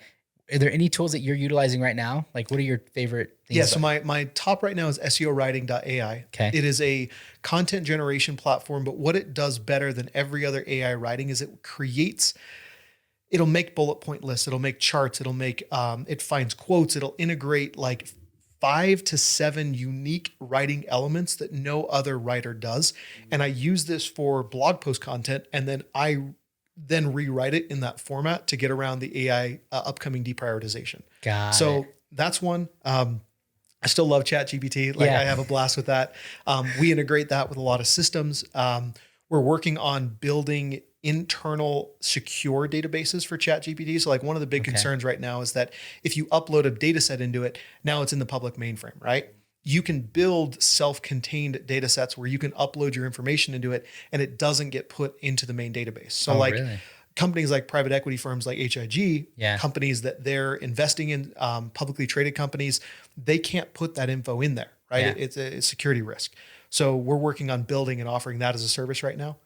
Are there any tools that you're utilizing right now? Like, what are your favorite things? Yeah. So my top right now is SEOwriting.ai. Okay. It is a content generation platform, but what it does better than every other AI writing is it'll make bullet point lists. It'll make charts. It'll make, it finds quotes. It'll integrate like 5 to 7 unique writing elements that no other writer does. And I use this for blog post content. And then I rewrite it in that format to get around the AI upcoming deprioritization. So that's one. I still love ChatGPT. Like, I have a blast with that. We integrate that with a lot of systems. We're working on building internal secure databases for ChatGPT. So like, one of the big concerns right now is that if you upload a data set into it, now it's in the public mainframe, right? You can build self-contained data sets where you can upload your information into it and it doesn't get put into the main database. So companies like private equity firms like HIG, Yeah. companies that they're investing in, publicly traded companies, they can't put that info in there, right? Yeah. It's a security risk. So we're working on building and offering that as a service right now.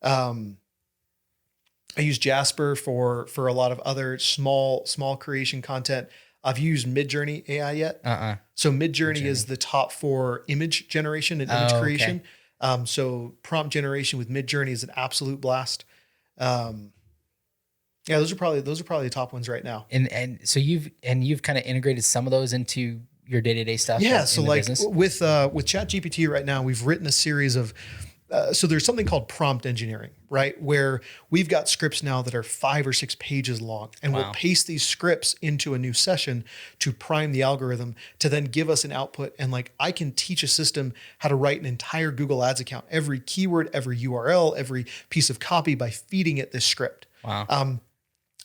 I use Jasper for a lot of other small creation content. I've used Midjourney AI yet. So Midjourney is the top for image generation and image creation. So prompt generation with Midjourney is an absolute blast. Yeah, those are probably the top ones right now. And so you've kind of integrated some of those into your day-to-day stuff. Yeah. In So the like business? with ChatGPT right now, we've written a series of, so there's something called prompt engineering, right? Where we've got scripts now that are 5 or 6 pages long, and we'll paste these scripts into a new session to prime the algorithm to then give us an output. And like, I can teach a system how to write an entire Google Ads account, every keyword, every URL, every piece of copy by feeding it this script. Wow.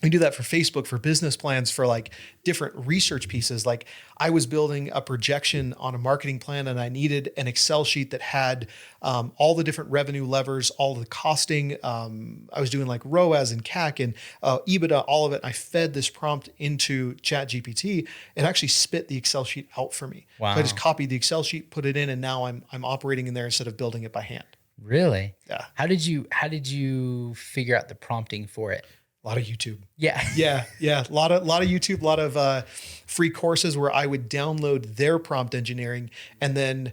We do that for Facebook, for business plans, for like different research pieces. Like I was building a projection on a marketing plan, and I needed an Excel sheet that had all the different revenue levers, all the costing. I was doing like ROAS and CAC and EBITDA, all of it. And I fed this prompt into ChatGPT and actually spit the Excel sheet out for me. Wow. So I just copied the Excel sheet, put it in, and now I'm operating in there instead of building it by hand. Really? Yeah. How did you figure out the prompting for it? A lot of YouTube. Yeah. Yeah. A lot of YouTube, a lot of free courses where I would download their prompt engineering, and then,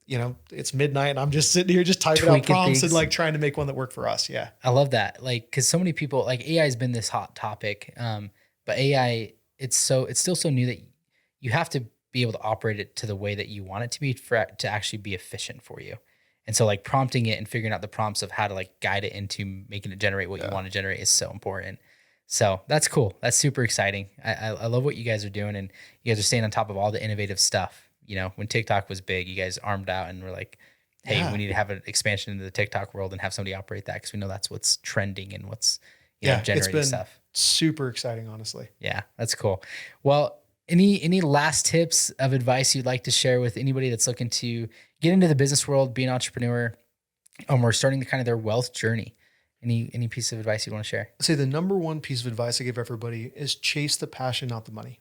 it's midnight and I'm just sitting here just typing out prompts and like trying to make one that worked for us. Yeah. I love that. Like, cause so many people, like AI has been this hot topic. But AI, it's still so new that you have to be able to operate it to the way that you want it to be to actually be efficient for you. And so like prompting it and figuring out the prompts of how to like guide it into making it generate what you want to generate is so important. So that's cool. That's super exciting. I love what you guys are doing, and you guys are staying on top of all the innovative stuff. When TikTok was big, you guys armed out and were like, hey, we need to have an expansion into the TikTok world and have somebody operate that, because we know that's what's trending and what's generating it's been stuff. Super exciting, honestly. Yeah, that's cool. Well, any last tips of advice you'd like to share with anybody that's looking to get into the business world, be an entrepreneur, or starting their wealth journey? Any piece of advice you want to share? I'd say the number one piece of advice I give everybody is chase the passion, not the money.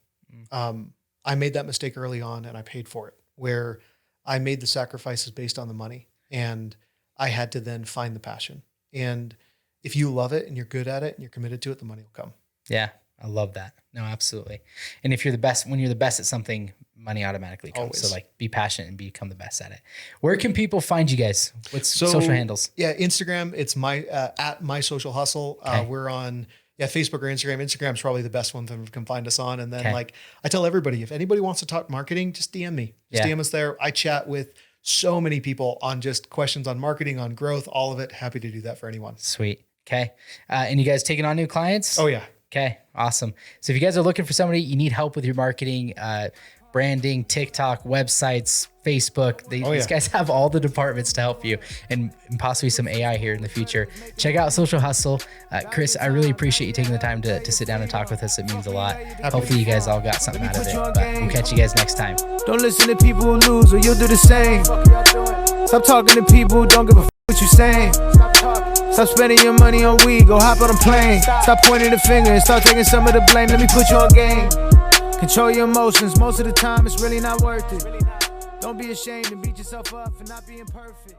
I made that mistake early on, and I paid for it, where I made the sacrifices based on the money, and I had to then find the passion. And if you love it and you're good at it and you're committed to it, the money will come. Yeah, I love that. No, absolutely. And if you're the best, when you're the best at something, money automatically comes. Always. So like be passionate and become the best at it. Where can people find you guys? What's social handles? Yeah, Instagram, it's at my social hustle. We're on Facebook or Instagram. Instagram's probably the best one to can find us on. And then like I tell everybody, if anybody wants to talk marketing, just DM me. Just DM us there. I chat with so many people on just questions on marketing, on growth, all of it. Happy to do that for anyone. Sweet. Okay. And you guys taking on new clients? Oh yeah. Okay. Awesome. So if you guys are looking for somebody, you need help with your marketing, branding, TikTok, websites, Facebook. These guys have all the departments to help you, and possibly some AI here in the future. Check out Social Hustle. Chris, I really appreciate you taking the time to sit down and talk with us. It means a lot. Hopefully you guys all got something out of it, but we'll catch you guys next time. Don't listen to people who lose, or you'll do the same. Stop talking to people who don't give a what you saying. Stop spending your money on weed, go hop on a plane. Stop pointing the finger and start taking some of the blame. Let me put you on game. Control your emotions, most of the time it's really not worth it. Don't be ashamed and beat yourself up for not being perfect.